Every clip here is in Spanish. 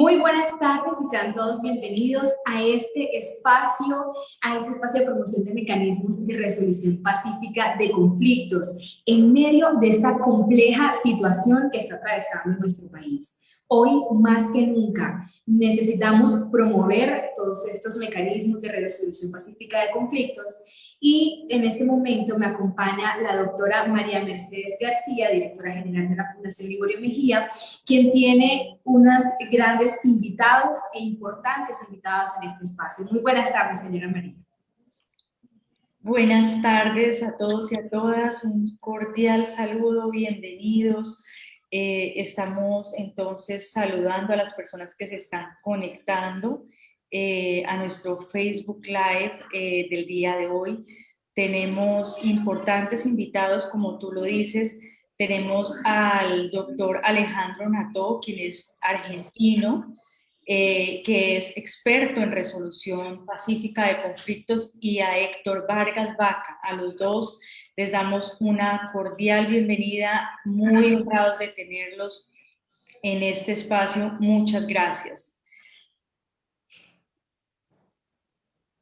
Muy buenas tardes y sean todos bienvenidos a este espacio de promoción de mecanismos de resolución pacífica de conflictos en medio de esta compleja situación que está atravesando nuestro país. Hoy, más que nunca, necesitamos promover todos estos mecanismos de resolución pacífica de conflictos y en este momento me acompaña la doctora María Mercedes García, directora general de la Fundación Liborio Mejía, quien tiene unos grandes invitados e importantes invitados en este espacio. Muy buenas tardes, señora María. Buenas tardes a todos y a todas, un cordial saludo, bienvenidos. Estamos entonces saludando a las personas que se están conectando a nuestro Facebook Live del día de hoy. Tenemos importantes invitados, como tú lo dices. Tenemos al doctor Alejandro Nató, quien es argentino, que es experto en resolución pacífica de conflictos, y a Héctor Vargas Vaca. A los dos les damos una cordial bienvenida, muy honrados de tenerlos en este espacio. Muchas gracias.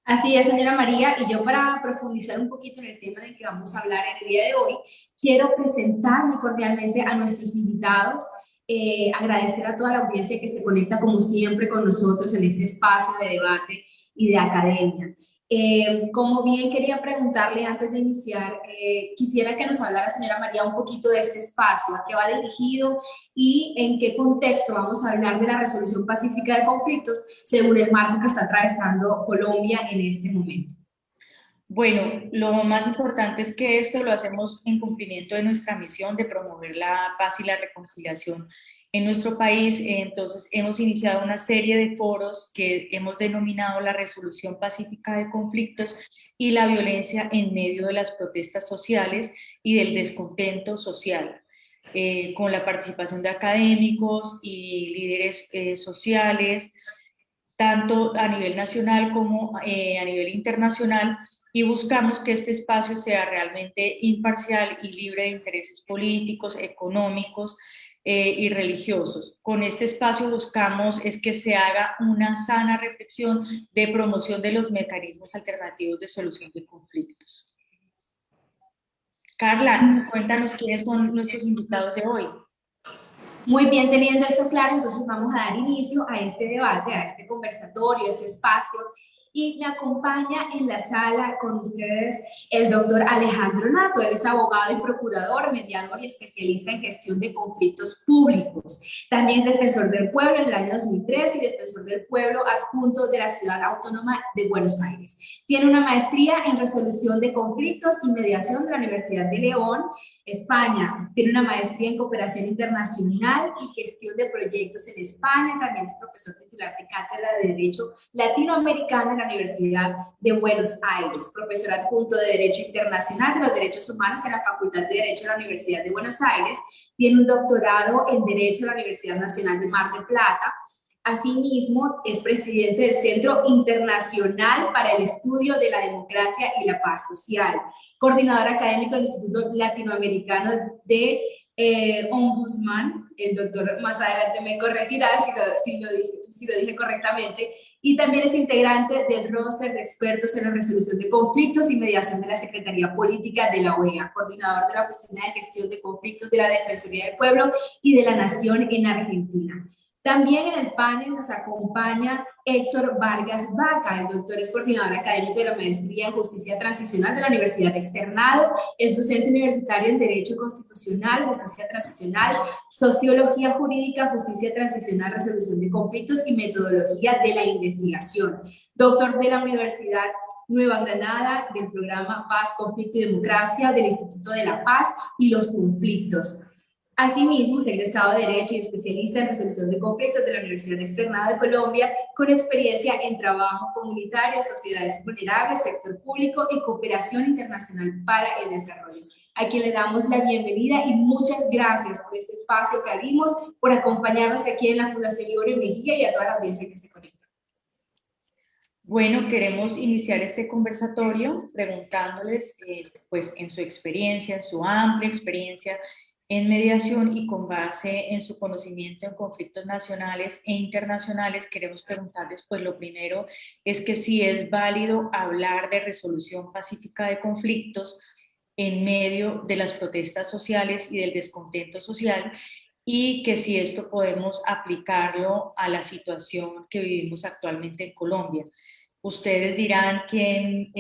Así es, señora María, y yo para profundizar un poquito en el tema del que vamos a hablar el día de hoy, quiero presentar muy cordialmente a nuestros invitados, agradecer a toda la audiencia que se conecta como siempre con nosotros en este espacio de debate y de academia. Como bien quería preguntarle antes de iniciar, quisiera que nos hablara, señora María, un poquito de este espacio, a qué va dirigido y en qué contexto vamos a hablar de la resolución pacífica de conflictos según el marco que está atravesando Colombia en este momento. Bueno, lo más importante es que esto lo hacemos en cumplimiento de nuestra misión de promover la paz y la reconciliación en nuestro país. Entonces, hemos iniciado una serie de foros que hemos denominado la resolución pacífica de conflictos y la violencia en medio de las protestas sociales y del descontento social, con la participación de académicos y líderes sociales, tanto a nivel nacional como a nivel internacional, y buscamos que este espacio sea realmente imparcial y libre de intereses políticos, económicos y religiosos. Con este espacio buscamos es que se haga una sana reflexión de promoción de los mecanismos alternativos de solución de conflictos. Carla, cuéntanos quiénes son nuestros invitados de hoy. Muy bien, teniendo esto claro, entonces vamos a dar inicio a este debate, a este conversatorio, a este espacio. Y me acompaña en la sala con ustedes el doctor Alejandro Nató. Él es abogado y procurador, mediador y especialista en gestión de conflictos públicos. También es defensor del pueblo en el año 2003 y defensor del pueblo adjunto de la Ciudad Autónoma de Buenos Aires. Tiene una maestría en resolución de conflictos y mediación de la Universidad de León, España. Tiene una maestría en cooperación internacional y gestión de proyectos en España. También es profesor titular de Cátedra de Derecho Latinoamericano en la Universidad de Buenos Aires. Profesor adjunto de Derecho Internacional de los Derechos Humanos en la Facultad de Derecho de la Universidad de Buenos Aires. Tiene un doctorado en Derecho de la Universidad Nacional de Mar del Plata. Asimismo, es presidente del Centro Internacional para el Estudio de la Democracia y la Paz Social, coordinador académico del Instituto Latinoamericano de Ombudsman. El doctor más adelante me corregirá si lo dije correctamente, y también es integrante del roster de expertos en la resolución de conflictos y mediación de la Secretaría Política de la OEA, coordinador de la Oficina de Gestión de Conflictos de la Defensoría del Pueblo y de la Nación en Argentina. También en el panel nos acompaña Héctor Vargas Vaca. El doctor es coordinador académico de la Maestría en Justicia Transicional de la Universidad Externado, es docente universitario en Derecho Constitucional, Justicia Transicional, Sociología Jurídica, Justicia Transicional, Resolución de Conflictos y Metodología de la Investigación. Doctor de la Universidad Nueva Granada, del programa Paz, Conflicto y Democracia del Instituto de la Paz y los Conflictos. Asimismo, es egresado de Derecho y especialista en resolución de conflictos de la Universidad Externada de Colombia, con experiencia en trabajo comunitario, sociedades vulnerables, sector público y cooperación internacional para el desarrollo. A quien le damos la bienvenida y muchas gracias por este espacio que abrimos, por acompañarnos aquí en la Fundación Liborio Mejía y a toda la audiencia que se conecta. Bueno, queremos iniciar este conversatorio preguntándoles, pues en su experiencia, en su amplia experiencia en mediación, y con base en su conocimiento en conflictos nacionales e internacionales queremos preguntarles, pues lo primero es que si es válido hablar de resolución pacífica de conflictos en medio de las protestas sociales y del descontento social, y que si esto podemos aplicarlo a la situación que vivimos actualmente en Colombia. Ustedes dirán quién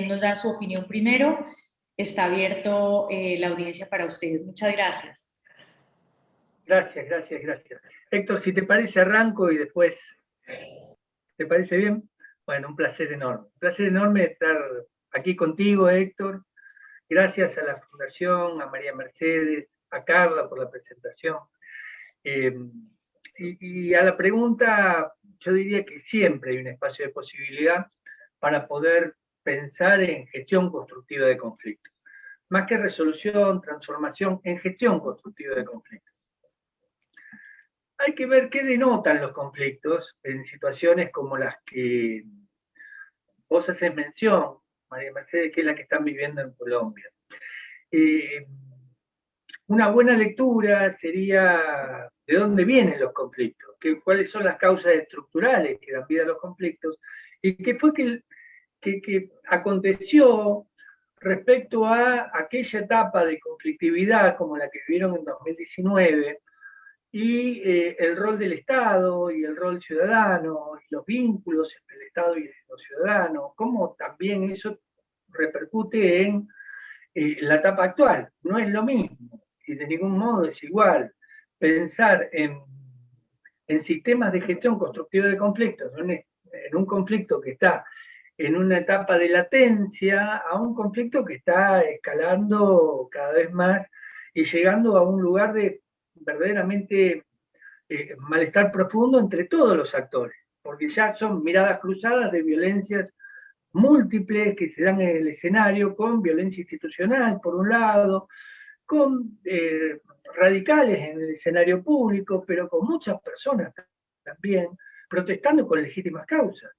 nos da su opinión primero. Está abierto la audiencia para ustedes. Muchas gracias. Gracias, gracias, gracias. Héctor, si te parece, arranco y después, ¿te parece bien? Bueno, un placer enorme. Un placer enorme estar aquí contigo, Héctor. Gracias a la Fundación, a María Mercedes, a Carla por la presentación. Y a la pregunta, yo diría que siempre hay un espacio de posibilidad para poder pensar en gestión constructiva de conflictos. Más que resolución, transformación, en gestión constructiva de conflictos. Hay que ver qué denotan los conflictos en situaciones como las que vos haces mención, María Mercedes, que es la que están viviendo en Colombia. Una buena lectura sería de dónde vienen los conflictos, cuáles son las causas estructurales que dan vida a los conflictos, y qué fue que aconteció respecto a aquella etapa de conflictividad como la que vivieron en 2019, y el rol del Estado y el rol ciudadano, y los vínculos entre el Estado y los ciudadanos, cómo también eso repercute en la etapa actual. No es lo mismo, y de ningún modo es igual, pensar en sistemas de gestión constructiva de conflictos, en un conflicto que está en una etapa de latencia, a un conflicto que está escalando cada vez más y llegando a un lugar de verdaderamente malestar profundo entre todos los actores, porque ya son miradas cruzadas de violencias múltiples que se dan en el escenario, con violencia institucional por un lado, con radicales en el escenario público, pero con muchas personas también protestando con legítimas causas.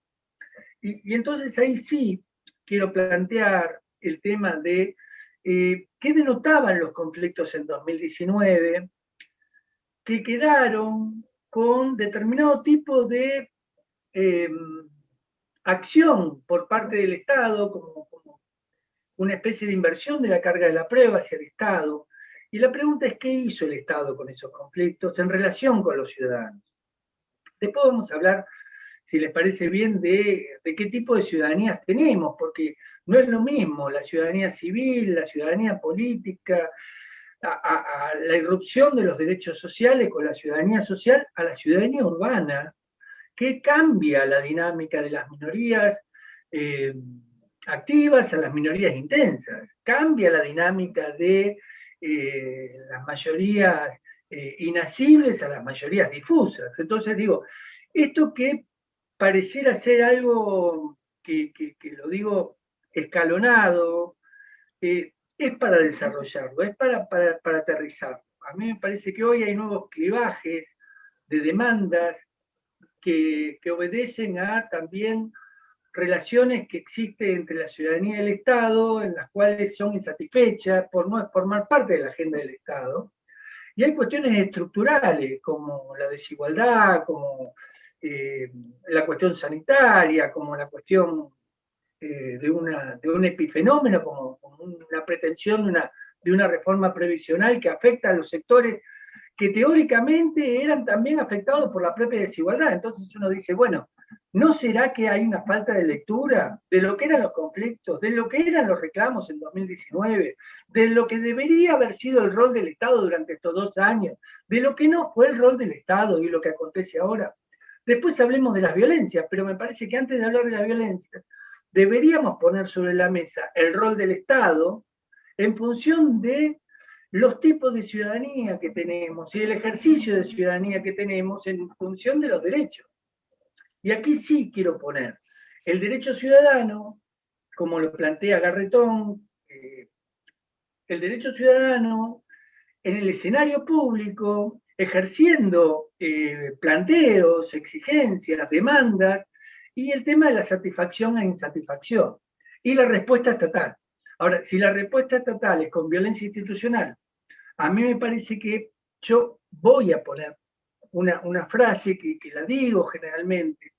Y entonces ahí sí quiero plantear el tema de qué denotaban los conflictos en 2019, que quedaron con determinado tipo de acción por parte del Estado, como una especie de inversión de la carga de la prueba hacia el Estado. Y la pregunta es, ¿qué hizo el Estado con esos conflictos en relación con los ciudadanos? Después vamos a hablar, si les parece bien, de qué tipo de ciudadanías tenemos, porque no es lo mismo la ciudadanía civil, la ciudadanía política, a la irrupción de los derechos sociales con la ciudadanía social, a la ciudadanía urbana, que cambia la dinámica de las minorías activas a las minorías intensas, cambia la dinámica de las mayorías inasibles a las mayorías difusas. Entonces digo, esto que pareciera ser algo que lo digo escalonado, es para desarrollarlo, es para aterrizarlo. A mí me parece que hoy hay nuevos clivajes de demandas que obedecen a también relaciones que existen entre la ciudadanía y el Estado, en las cuales son insatisfechas por no formar parte de la agenda del Estado. Y hay cuestiones estructurales, como la desigualdad, como la cuestión sanitaria, como la cuestión de un epifenómeno, como una pretensión de una reforma previsional que afecta a los sectores que teóricamente eran también afectados por la propia desigualdad. Entonces uno dice, bueno, ¿no será que hay una falta de lectura de lo que eran los conflictos, de lo que eran los reclamos en 2019, de lo que debería haber sido el rol del Estado durante estos 2 años, de lo que no fue el rol del Estado y lo que acontece ahora? Después hablemos de las violencias, pero me parece que antes de hablar de la violencia, deberíamos poner sobre la mesa el rol del Estado en función de los tipos de ciudadanía que tenemos y el ejercicio de ciudadanía que tenemos en función de los derechos. Y aquí sí quiero poner el derecho ciudadano, como lo plantea Garretón, el derecho ciudadano en el escenario público, ejerciendo planteos, exigencias, demandas, y el tema de la satisfacción e insatisfacción, y la respuesta estatal. Ahora, si la respuesta estatal es con violencia institucional, a mí me parece que yo voy a poner una frase que la digo generalmente,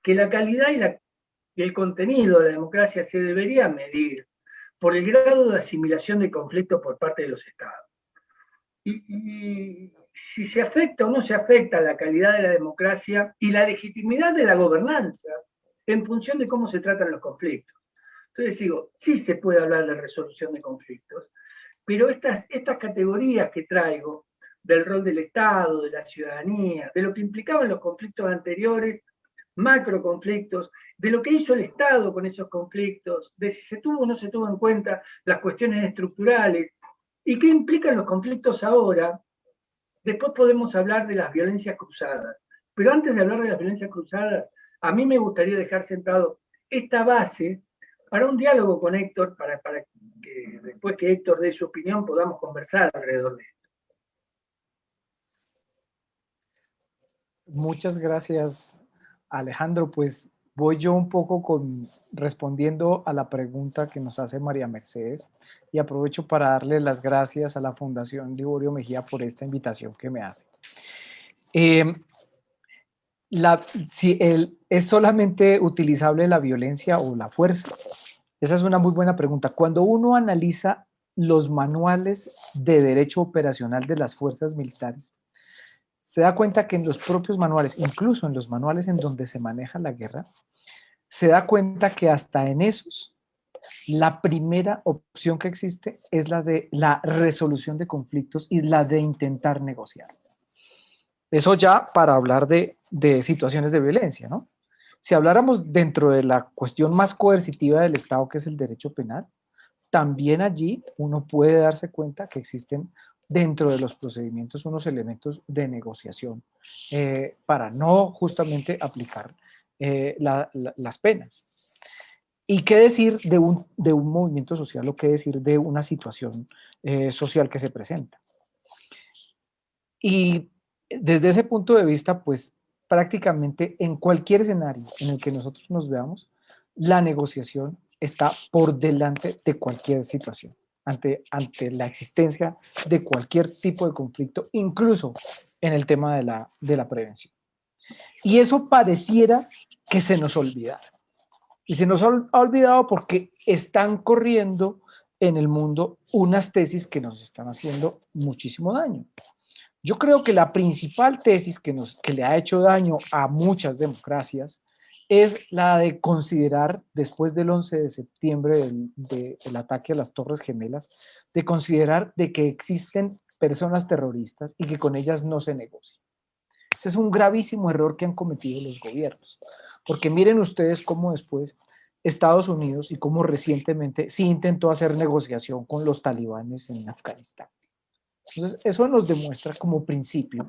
que la calidad y el contenido de la democracia se debería medir por el grado de asimilación de conflictos por parte de los estados. Y si se afecta o no se afecta la calidad de la democracia y la legitimidad de la gobernanza en función de cómo se tratan los conflictos. Entonces digo, sí se puede hablar de resolución de conflictos, pero estas categorías que traigo del rol del Estado, de la ciudadanía, de lo que implicaban los conflictos anteriores, macroconflictos, de lo que hizo el Estado con esos conflictos, de si se tuvo o no se tuvo en cuenta las cuestiones estructurales, y qué implican los conflictos ahora. Después podemos hablar de las violencias cruzadas, pero antes de hablar de las violencias cruzadas, a mí me gustaría dejar sentado esta base para un diálogo con Héctor, para que después que Héctor dé su opinión podamos conversar alrededor de esto. Muchas gracias, Alejandro. Pues voy yo un poco respondiendo a la pregunta que nos hace María Mercedes y aprovecho para darle las gracias a la Fundación Liborio Mejía por esta invitación que me hace. Si ¿es solamente utilizable la violencia o la fuerza? Esa es una muy buena pregunta. Cuando uno analiza los manuales de derecho operacional de las fuerzas militares, se da cuenta que en los propios manuales, incluso en los manuales en donde se maneja la guerra, se da cuenta que hasta en esos, la primera opción que existe es la de la resolución de conflictos y la de intentar negociar. Eso ya para hablar de situaciones de violencia, ¿no? Si habláramos dentro de la cuestión más coercitiva del Estado, que es el derecho penal, también allí uno puede darse cuenta que existen dentro de los procedimientos unos elementos de negociación para no justamente aplicar las penas. ¿Y qué decir de un movimiento social o qué decir de una situación social que se presenta? Y desde ese punto de vista, pues prácticamente en cualquier escenario en el que nosotros nos veamos, la negociación está por delante de cualquier situación, ante la existencia de cualquier tipo de conflicto, incluso en el tema de la prevención. Y eso pareciera que se nos olvidara. Y se nos ha olvidado porque están corriendo en el mundo unas tesis que nos están haciendo muchísimo daño. Yo creo que la principal tesis que le ha hecho daño a muchas democracias es la de considerar, después del 11 de septiembre del ataque a las Torres Gemelas, de considerar de que existen personas terroristas y que con ellas no se negocia. Ese es un gravísimo error que han cometido los gobiernos, porque miren ustedes cómo después Estados Unidos y cómo recientemente sí intentó hacer negociación con los talibanes en Afganistán. Entonces, eso nos demuestra como principio,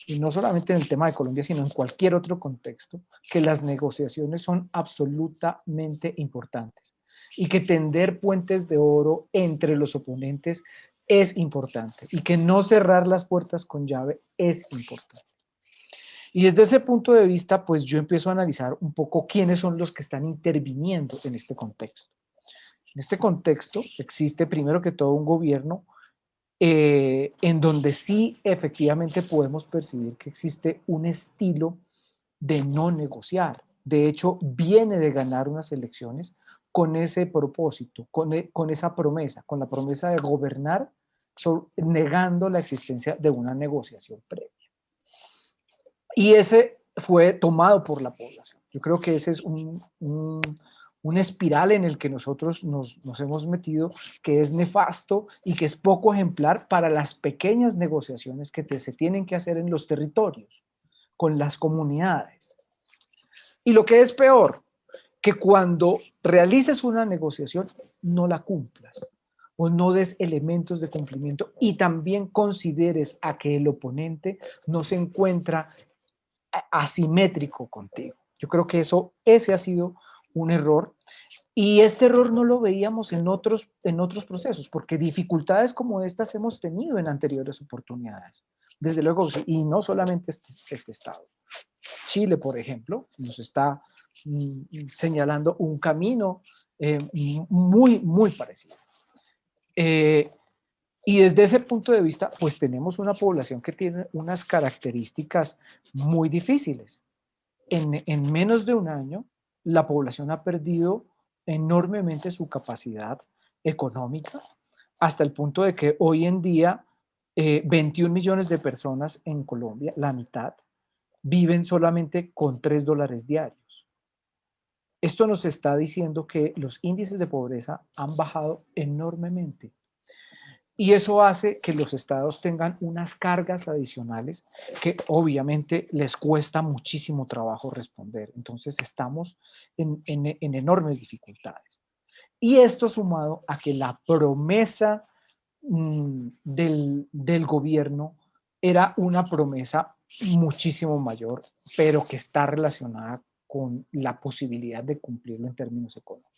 y no solamente en el tema de Colombia, sino en cualquier otro contexto, que las negociaciones son absolutamente importantes y que tender puentes de oro entre los oponentes es importante y que no cerrar las puertas con llave es importante. Y desde ese punto de vista, pues yo empiezo a analizar un poco quiénes son los que están interviniendo en este contexto. En este contexto existe primero que todo un gobierno en donde sí efectivamente podemos percibir que existe un estilo de no negociar. De hecho, viene de ganar unas elecciones con ese propósito, con esa promesa, con la promesa de gobernar, negando la existencia de una negociación previa. Y ese fue tomado por la población. Yo creo que ese es una espiral en el que nosotros nos hemos metido, que es nefasto y que es poco ejemplar para las pequeñas negociaciones que se tienen que hacer en los territorios, con las comunidades. Y lo que es peor, que cuando realices una negociación, no la cumplas o no des elementos de cumplimiento y también consideres a que el oponente no se encuentra asimétrico contigo. Yo creo que ese ha sido un error. Y este error no lo veíamos en otros procesos, porque dificultades como estas hemos tenido en anteriores oportunidades. Desde luego, y no solamente este Estado. Chile, por ejemplo, nos está señalando un camino muy parecida. Y desde ese punto de vista, pues tenemos una población que tiene unas características muy difíciles. En menos de un año, la población ha perdido enormemente su capacidad económica, hasta el punto de que hoy en día 21 millones de personas en Colombia, la mitad, viven solamente con $3 diarios. Esto nos está diciendo que los índices de pobreza han bajado enormemente. Y eso hace que los estados tengan unas cargas adicionales que obviamente les cuesta muchísimo trabajo responder. Entonces estamos en enormes dificultades. Y esto sumado a que la promesa del gobierno era una promesa muchísimo mayor, pero que está relacionada con la posibilidad de cumplirlo en términos económicos.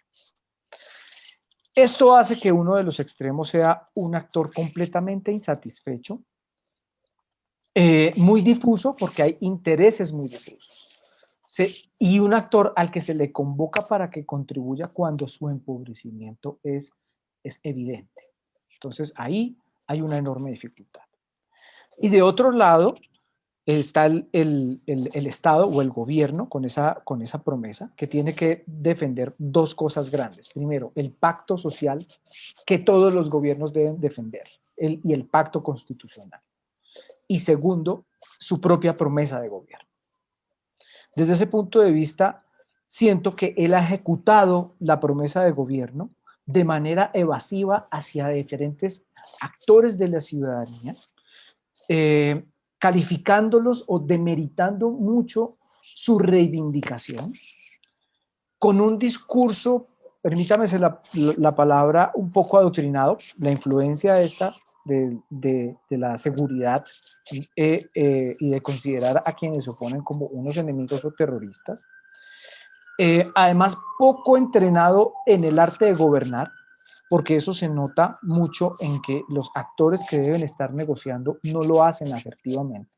Esto hace que uno de los extremos sea un actor completamente insatisfecho, muy difuso, porque hay intereses muy difusos, y un actor al que se le convoca para que contribuya cuando su empobrecimiento es evidente. Entonces ahí hay una enorme dificultad. Y de otro lado está el Estado o el gobierno con esa promesa que tiene que defender dos cosas grandes. Primero, el pacto social que todos los gobiernos deben defender y el pacto constitucional. Y segundo, su propia promesa de gobierno. Desde ese punto de vista, siento que él ha ejecutado la promesa de gobierno de manera evasiva hacia diferentes actores de la ciudadanía, calificándolos o demeritando mucho su reivindicación, con un discurso, permítame la palabra, un poco adoctrinado, la influencia esta de la seguridad y de considerar a quienes se oponen como unos enemigos o terroristas. Además, poco entrenado en el arte de gobernar, porque eso se nota mucho en que los actores que deben estar negociando no lo hacen asertivamente.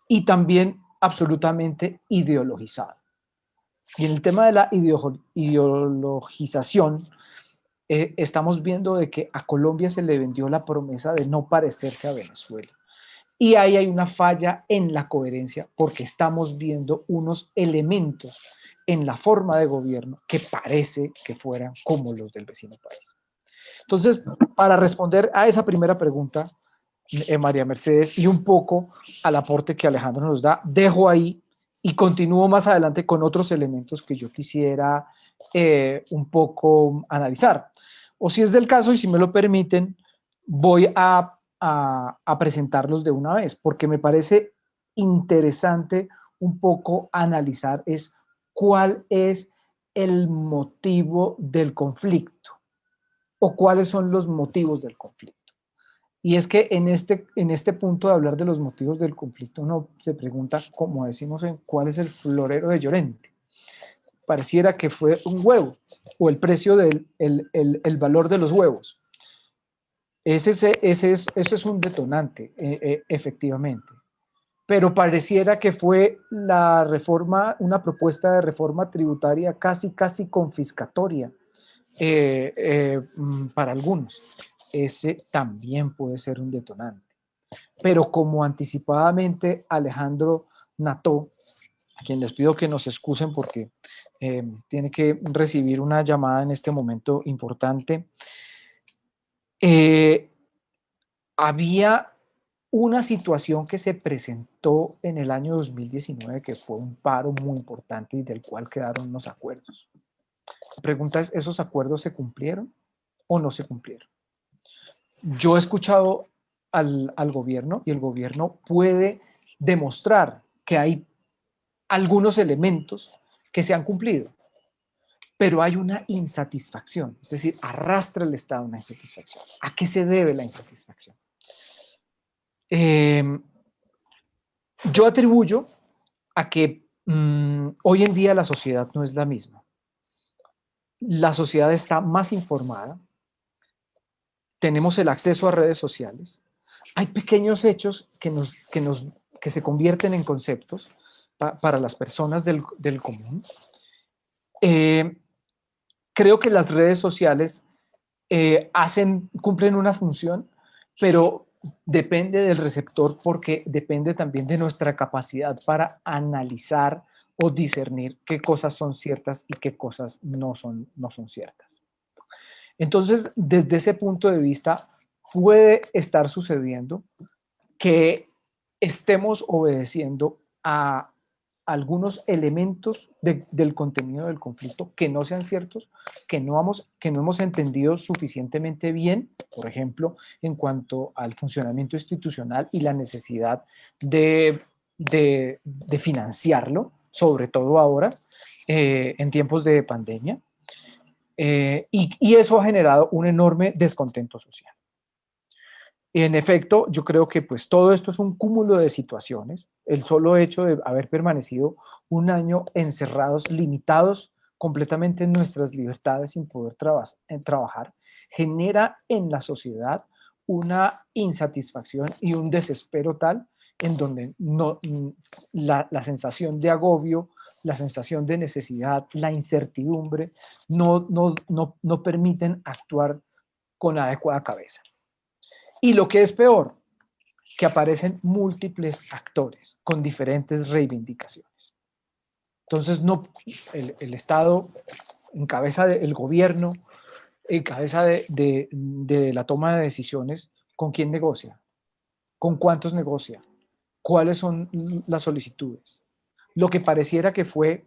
Y también absolutamente ideologizado. Y en el tema de la ideologización, estamos viendo de que a Colombia se le vendió la promesa de no parecerse a Venezuela. Y ahí hay una falla en la coherencia porque estamos viendo unos elementos en la forma de gobierno que parece que fueran como los del vecino país. Entonces, para responder a esa primera pregunta, María Mercedes, y un poco al aporte que Alejandro nos da, dejo ahí y continúo más adelante con otros elementos que yo quisiera un poco analizar. O si es del caso, y si me lo permiten, voy a presentarlos de una vez, porque me parece interesante un poco analizar es cuál es el motivo del conflicto o cuáles son los motivos del conflicto. Y es que en este punto de hablar de los motivos del conflicto, uno se pregunta, como decimos, cuál es el florero de Llorente. Pareciera que fue un huevo, o el precio el valor de los huevos. Eso es un detonante, efectivamente. Pero pareciera que fue la reforma, una propuesta de reforma tributaria casi confiscatoria para algunos. Ese también puede ser un detonante. Pero como anticipadamente Alejandro Nató, a quien les pido que nos excusen porque tiene que recibir una llamada en este momento importante, había una situación que se presentó en el año 2019 que fue un paro muy importante y del cual quedaron unos acuerdos. La pregunta es, ¿esos acuerdos se cumplieron o no se cumplieron? Yo he escuchado al gobierno y el gobierno puede demostrar que hay algunos elementos que se han cumplido, pero hay una insatisfacción, es decir, arrastra el Estado una insatisfacción. ¿A qué se debe la insatisfacción? Yo atribuyo a que hoy en día la sociedad no es la misma. La sociedad está más informada, tenemos el acceso a redes sociales, hay pequeños hechos que se convierten en conceptos para las personas del común. creo que las redes sociales cumplen una función, pero depende del receptor porque depende también de nuestra capacidad para analizar o discernir qué cosas son ciertas y qué cosas no son ciertas. Entonces, desde ese punto de vista, puede estar sucediendo que estemos obedeciendo a algunos elementos del contenido del conflicto que no sean ciertos, que no hemos entendido suficientemente bien, por ejemplo, en cuanto al funcionamiento institucional y la necesidad de financiarlo, sobre todo ahora, en tiempos de pandemia. Y eso ha generado un enorme descontento social. En efecto, yo creo que pues todo esto es un cúmulo de situaciones. El solo hecho de haber permanecido un año encerrados, limitados completamente en nuestras libertades sin poder trabajar, genera en la sociedad una insatisfacción y un desespero tal en donde la sensación de agobio, la sensación de necesidad, la incertidumbre no permiten actuar con adecuada cabeza. Y lo que es peor, que aparecen múltiples actores con diferentes reivindicaciones. Entonces, el Estado, en cabeza del gobierno, en cabeza de la toma de decisiones, ¿con quién negocia? ¿Con cuántos negocia? ¿Cuáles son las solicitudes? Lo que pareciera que fue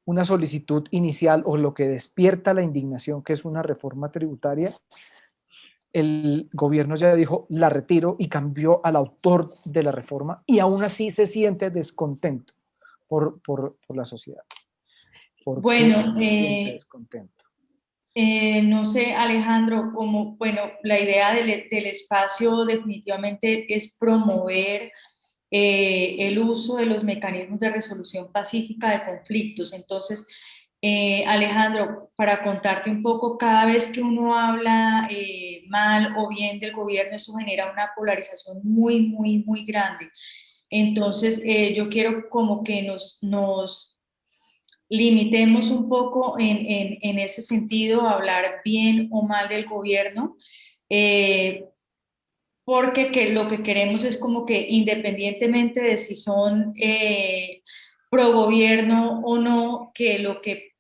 una solicitud inicial o lo que despierta la indignación, que es una reforma tributaria, el gobierno ya dijo, la retiro y cambió al autor de la reforma y aún así se siente descontento por la sociedad. Bueno, descontento. No sé, Alejandro, como, bueno, la idea del espacio definitivamente es promover el uso de los mecanismos de resolución pacífica de conflictos. Entonces, Alejandro, para contarte un poco, cada vez que uno habla mal o bien del gobierno, eso genera una polarización muy grande. Entonces, yo quiero como que nos limitemos un poco en ese sentido a hablar bien o mal del gobierno, eh, porque lo que queremos es como que independientemente de si son pro gobierno o no, que lo que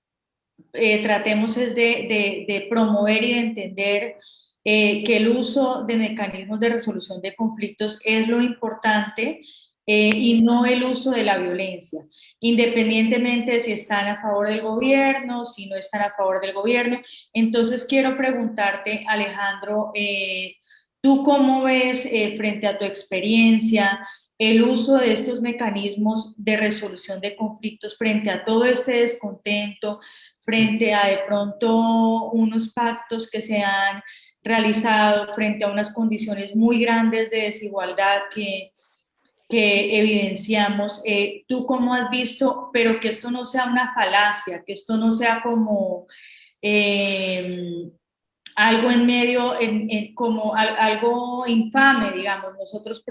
tratemos es de promover y de entender que el uso de mecanismos de resolución de conflictos es lo importante y no el uso de la violencia, independientemente de si están a favor del gobierno, si no están a favor del gobierno. Entonces quiero preguntarte, Alejandro, ¿tú cómo ves frente a tu experiencia el uso de estos mecanismos de resolución de conflictos frente a todo este descontento, frente a de pronto unos pactos que se han realizado, frente a unas condiciones muy grandes de desigualdad que evidenciamos? ¿Tú cómo has visto, pero que esto no sea una falacia, que esto no sea como algo en medio, como algo infame, digamos, nosotros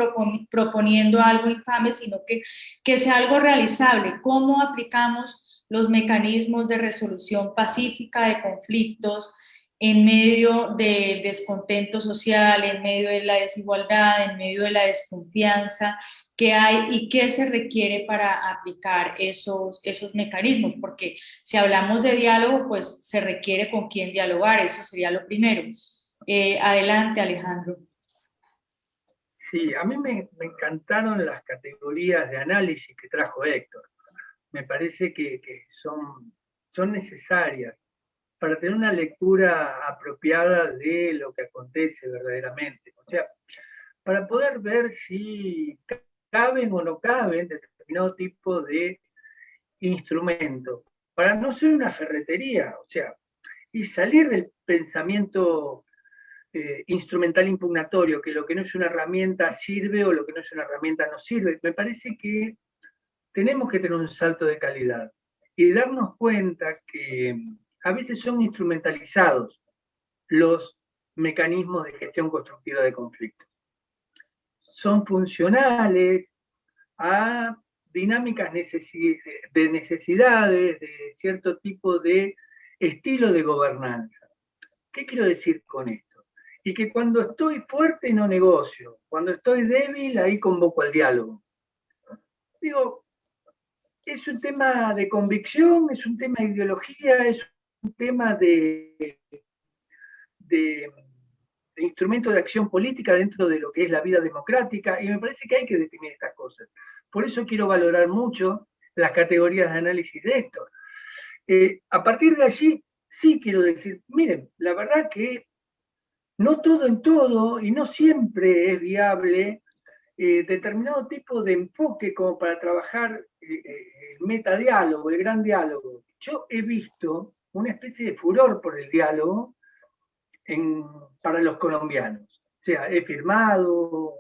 proponiendo algo infame, sino que sea algo realizable? ¿Cómo aplicamos los mecanismos de resolución pacífica de conflictos en medio del descontento social, en medio de la desigualdad, en medio de la desconfianza que hay y qué se requiere para aplicar esos mecanismos? Porque si hablamos de diálogo, pues se requiere con quién dialogar, eso sería lo primero. Adelante, Alejandro. Sí, a mí me encantaron las categorías de análisis que trajo Héctor. Me parece que son necesarias para tener una lectura apropiada de lo que acontece verdaderamente. O sea, para poder ver si caben o no caben determinado tipo de instrumentos, para no ser una ferretería, o sea, y salir del pensamiento instrumental impugnatorio, que lo que no es una herramienta sirve o lo que no es una herramienta no sirve. Me parece que tenemos que tener un salto de calidad y darnos cuenta que a veces son instrumentalizados los mecanismos de gestión constructiva de conflictos. Son funcionales a dinámicas de necesidades, de cierto tipo de estilo de gobernanza. ¿Qué quiero decir con esto? Y que cuando estoy fuerte no negocio, cuando estoy débil ahí convoco al diálogo. Digo, es un tema de convicción, es un tema de ideología, es un tema de instrumento de acción política dentro de lo que es la vida democrática, y me parece que hay que definir estas cosas. Por eso quiero valorar mucho las categorías de análisis de esto. A partir de allí, sí quiero decir, miren, la verdad que no todo en todo y no siempre es viable determinado tipo de enfoque como para trabajar el metadiálogo, el gran diálogo. Yo he visto una especie de furor por el diálogo para los colombianos. O sea, he firmado,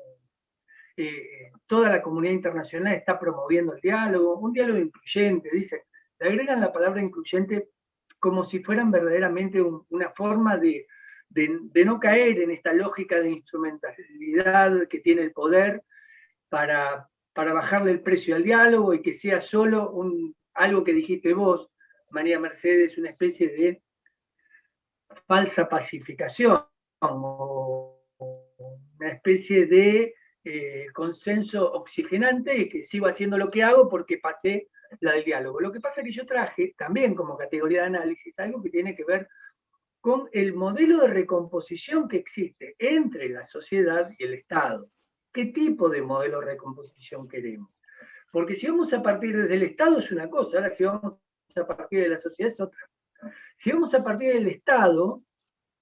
toda la comunidad internacional está promoviendo el diálogo, un diálogo incluyente, dice, le agregan la palabra incluyente como si fueran verdaderamente una forma de no caer en esta lógica de instrumentalidad que tiene el poder para bajarle el precio al diálogo y que sea solo algo que dijiste vos, María Mercedes, una especie de falsa pacificación, o una especie de consenso oxigenante y que sigo haciendo lo que hago porque pasé la del diálogo. Lo que pasa es que yo traje también como categoría de análisis algo que tiene que ver con el modelo de recomposición que existe entre la sociedad y el Estado. ¿Qué tipo de modelo de recomposición queremos? Porque si vamos a partir desde el Estado es una cosa, ahora si vamos a partir de la sociedad es otra. Si vamos a partir del Estado,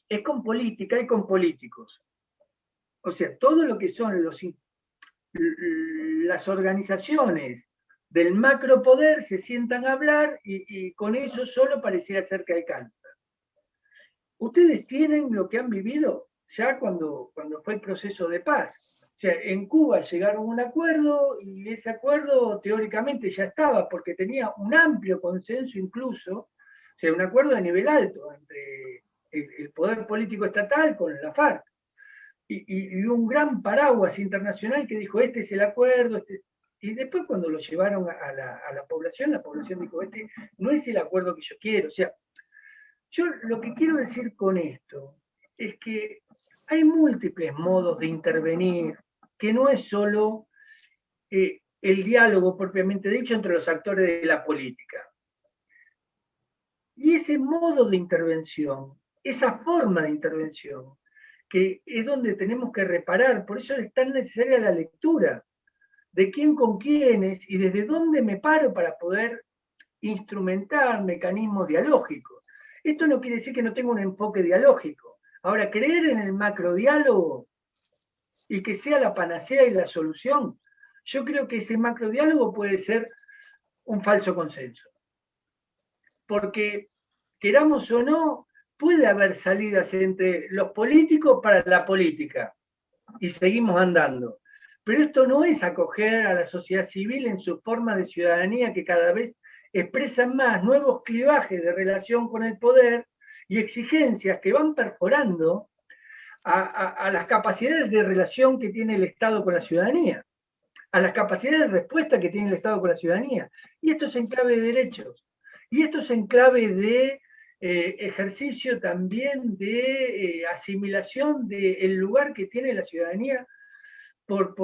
es con política y con políticos. O sea, todo lo que son las organizaciones del macropoder se sientan a hablar y con eso solo pareciera ser que alcanza. Ustedes tienen lo que han vivido ya cuando fue el proceso de paz. O sea, en Cuba llegaron a un acuerdo y ese acuerdo teóricamente ya estaba porque tenía un amplio consenso incluso, o sea, un acuerdo de nivel alto entre el poder político estatal con la FARC. Y un gran paraguas internacional que dijo, este es el acuerdo, y después cuando lo llevaron a la población dijo, este no es el acuerdo que yo quiero. O sea, yo lo que quiero decir con esto es que hay múltiples modos de intervenir, que no es solo el diálogo propiamente dicho entre los actores de la política. Y ese modo de intervención, esa forma de intervención, que es donde tenemos que reparar, por eso es tan necesaria la lectura, de quién con quiénes y desde dónde me paro para poder instrumentar mecanismos dialógicos. Esto no quiere decir que no tenga un enfoque dialógico. Ahora, creer en el macrodiálogo y que sea la panacea y la solución, yo creo que ese macrodiálogo puede ser un falso consenso. Porque, queramos o no, puede haber salidas entre los políticos para la política y seguimos andando. Pero esto no es acoger a la sociedad civil en su forma de ciudadanía que cada vez expresan más nuevos clivajes de relación con el poder y exigencias que van perforando a las capacidades de relación que tiene el Estado con la ciudadanía, a las capacidades de respuesta que tiene el Estado con la ciudadanía. Y esto es en clave de derechos. Y esto es en clave de ejercicio también de asimilación del lugar que tiene la ciudadanía por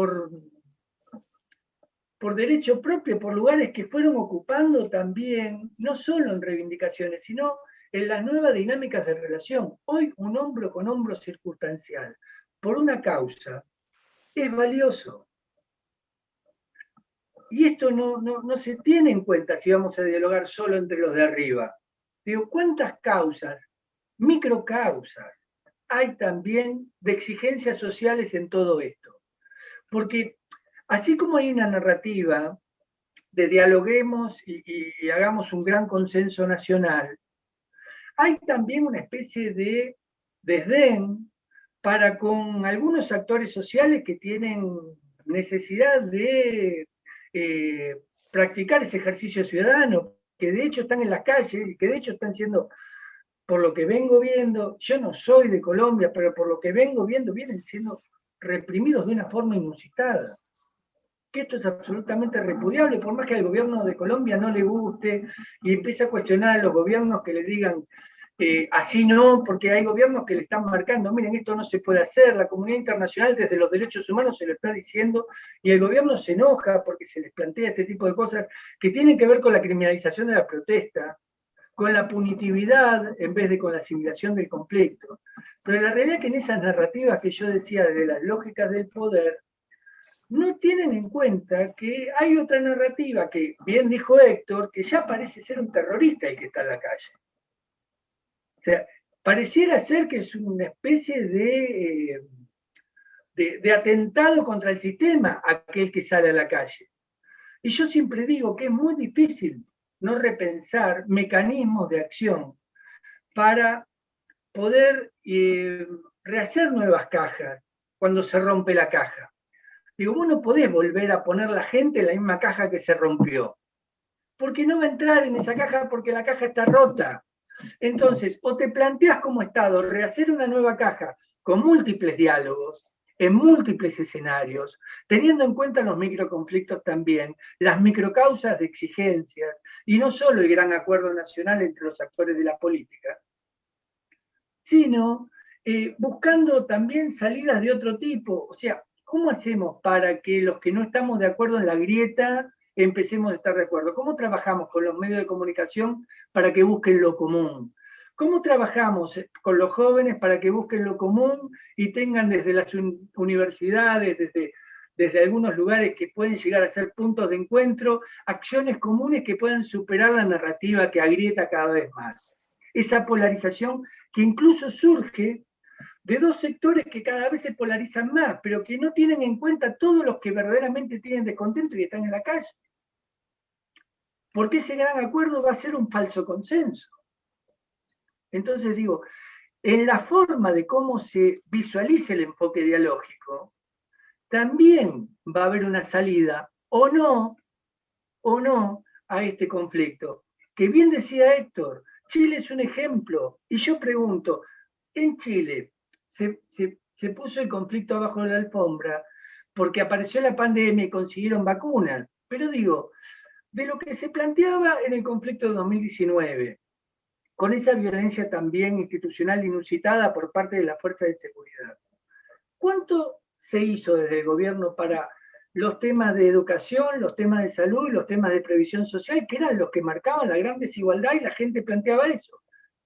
derecho propio, por lugares que fueron ocupando también, no solo en reivindicaciones, sino en las nuevas dinámicas de relación. Hoy un hombro con hombro circunstancial, por una causa, es valioso. Y esto no se tiene en cuenta si vamos a dialogar solo entre los de arriba. Digo, ¿cuántas causas, microcausas, hay también de exigencias sociales en todo esto? Porque así como hay una narrativa de dialoguemos y hagamos un gran consenso nacional, hay también una especie de desdén para con algunos actores sociales que tienen necesidad de practicar ese ejercicio ciudadano, que de hecho están en las calles y que de hecho están siendo, por lo que vengo viendo, yo no soy de Colombia, pero por lo que vengo viendo, vienen siendo reprimidos de una forma inusitada. que esto es absolutamente repudiable, por más que al gobierno de Colombia no le guste y empiece a cuestionar a los gobiernos que le digan así no, porque hay gobiernos que le están marcando, miren, esto no se puede hacer, la comunidad internacional desde los derechos humanos se lo está diciendo, y el gobierno se enoja porque se les plantea este tipo de cosas que tienen que ver con la criminalización de la protesta, con la punitividad en vez de con la asimilación del conflicto. Pero la realidad es que en esas narrativas que yo decía de las lógicas del poder, no tienen en cuenta que hay otra narrativa que, bien dijo Héctor, que ya parece ser un terrorista el que está en la calle. O sea, pareciera ser que es una especie de atentado contra el sistema aquel que sale a la calle. Y yo siempre digo que es muy difícil no repensar mecanismos de acción para poder rehacer nuevas cajas cuando se rompe la caja. Digo, vos no podés volver a poner la gente en la misma caja que se rompió, porque no va a entrar en esa caja porque la caja está rota. Entonces, o te planteas como Estado rehacer una nueva caja con múltiples diálogos, en múltiples escenarios, teniendo en cuenta los microconflictos también, las microcausas de exigencias, y no solo el gran acuerdo nacional entre los actores de la política, sino buscando también salidas de otro tipo. O sea, ¿cómo hacemos para que los que no estamos de acuerdo en la grieta empecemos a estar de acuerdo? ¿Cómo trabajamos con los medios de comunicación para que busquen lo común? ¿Cómo trabajamos con los jóvenes para que busquen lo común y tengan desde las universidades, desde algunos lugares que pueden llegar a ser puntos de encuentro, acciones comunes que puedan superar la narrativa que agrieta cada vez más? Esa polarización que incluso surge de dos sectores que cada vez se polarizan más, pero que no tienen en cuenta todos los que verdaderamente tienen descontento y están en la calle. Porque ese gran acuerdo va a ser un falso consenso. Entonces digo, en la forma de cómo se visualice el enfoque dialógico, también va a haber una salida o no a este conflicto. Que bien decía Héctor, Chile es un ejemplo. Y yo pregunto, en Chile se puso el conflicto abajo de la alfombra porque apareció la pandemia y consiguieron vacunas. Pero digo, de lo que se planteaba en el conflicto de 2019, con esa violencia también institucional inusitada por parte de las fuerzas de seguridad, ¿cuánto se hizo desde el gobierno para los temas de educación, los temas de salud, los temas de previsión social, que eran los que marcaban la gran desigualdad y la gente planteaba eso?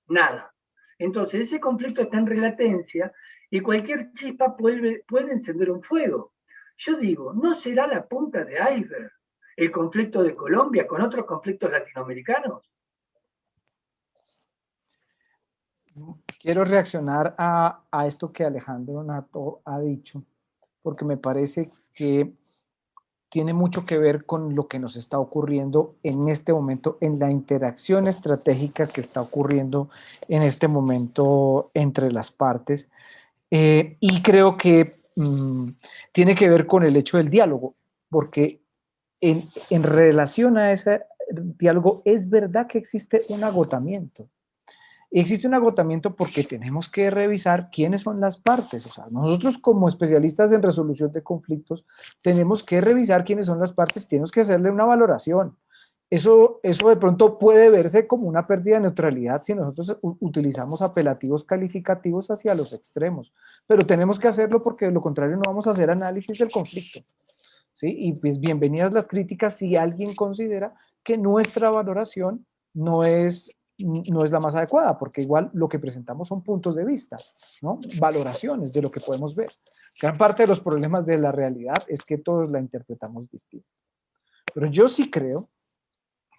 Nada. Entonces, ese conflicto está en relatencia y cualquier chispa puede encender un fuego. Yo digo, ¿no será la punta de iceberg el conflicto de Colombia con otros conflictos latinoamericanos? Quiero reaccionar a esto que Alejandro Nato ha dicho, porque me parece que tiene mucho que ver con lo que nos está ocurriendo en este momento, en la interacción estratégica que está ocurriendo en este momento entre las partes. Y creo que tiene que ver con el hecho del diálogo, porque en relación a ese diálogo es verdad que existe un agotamiento. Existe un agotamiento porque tenemos que revisar quiénes son las partes. O sea, nosotros como especialistas en resolución de conflictos tenemos que revisar quiénes son las partes y tenemos que hacerle una valoración. Eso de pronto puede verse como una pérdida de neutralidad si nosotros utilizamos apelativos calificativos hacia los extremos, pero tenemos que hacerlo porque de lo contrario no vamos a hacer análisis del conflicto, ¿sí? Y pues bienvenidas las críticas si alguien considera que nuestra valoración no es la más adecuada, porque igual lo que presentamos son puntos de vista, ¿no? Valoraciones de lo que podemos ver. Gran parte de los problemas de la realidad es que todos la interpretamos distinto. Pero yo sí creo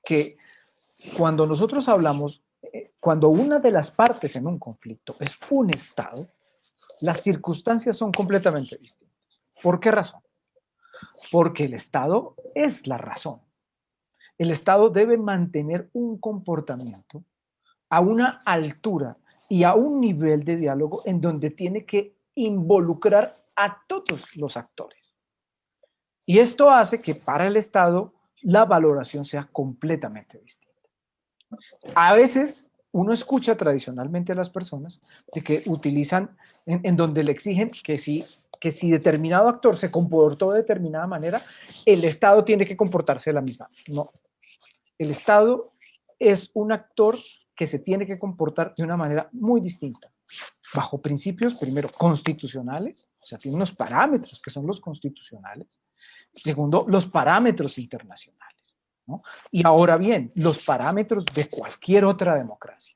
que cuando nosotros hablamos, cuando una de las partes en un conflicto es un Estado, las circunstancias son completamente distintas. ¿Por qué razón? Porque el Estado es la razón. El Estado debe mantener un comportamiento a una altura y a un nivel de diálogo en donde tiene que involucrar a todos los actores. Y esto hace que para el Estado la valoración sea completamente distinta. A veces uno escucha tradicionalmente a las personas de que utilizan, en donde le exigen que si que si determinado actor se comportó de determinada manera, el Estado tiene que comportarse de la misma. No. El Estado es un actor que se tiene que comportar de una manera muy distinta, bajo principios, primero, constitucionales, o sea, tiene unos parámetros que son los constitucionales. Segundo, los parámetros internacionales, ¿no? Y ahora bien, los parámetros de cualquier otra democracia.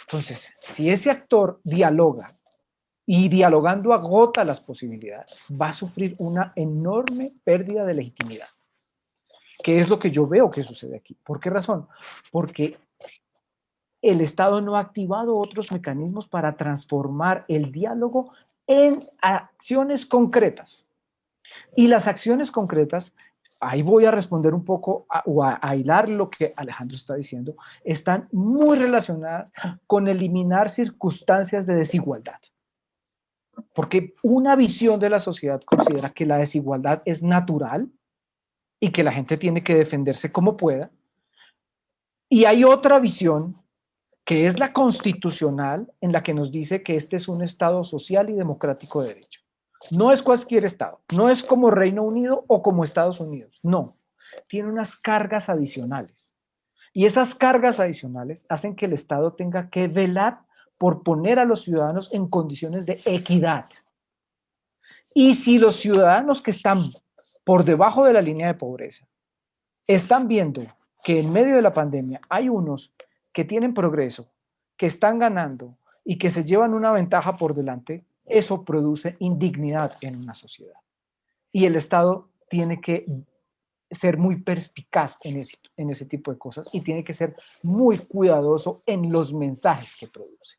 Entonces, si ese actor dialoga y dialogando agota las posibilidades, va a sufrir una enorme pérdida de legitimidad, que es lo que yo veo que sucede aquí. ¿Por qué razón? Porque el Estado no ha activado otros mecanismos para transformar el diálogo en acciones concretas. Y las acciones concretas, ahí voy a responder un poco a hilar lo que Alejandro está diciendo, están muy relacionadas con eliminar circunstancias de desigualdad. Porque una visión de la sociedad considera que la desigualdad es natural y que la gente tiene que defenderse como pueda. Y hay otra visión que es la constitucional, en la que nos dice que este es un Estado social y democrático de derecho. No es cualquier Estado, no es como Reino Unido o como Estados Unidos, no. Tiene unas cargas adicionales. Y esas cargas adicionales hacen que el Estado tenga que velar por poner a los ciudadanos en condiciones de equidad. Y si los ciudadanos que están por debajo de la línea de pobreza están viendo que en medio de la pandemia hay unos que tienen progreso, que están ganando y que se llevan una ventaja por delante, eso produce indignidad en una sociedad. Y el Estado tiene que ser muy perspicaz en ese tipo de cosas y tiene que ser muy cuidadoso en los mensajes que produce.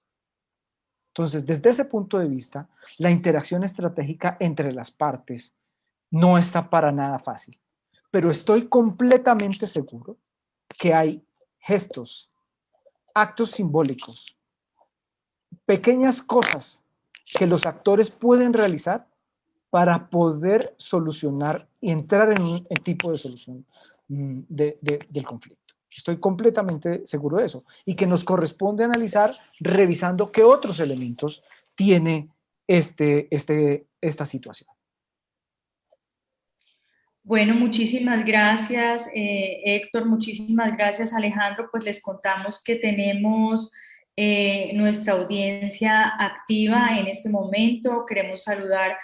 Entonces, desde ese punto de vista, la interacción estratégica entre las partes no está para nada fácil. Pero estoy completamente seguro que hay gestos, actos simbólicos, pequeñas cosas que los actores pueden realizar para poder solucionar y entrar en un tipo de solución del conflicto. Estoy completamente seguro de eso. Y que nos corresponde analizar revisando qué otros elementos tiene esta situación. Bueno, muchísimas gracias, Héctor, muchísimas gracias, Alejandro. Pues les contamos que tenemos nuestra audiencia activa en este momento. Queremos saludar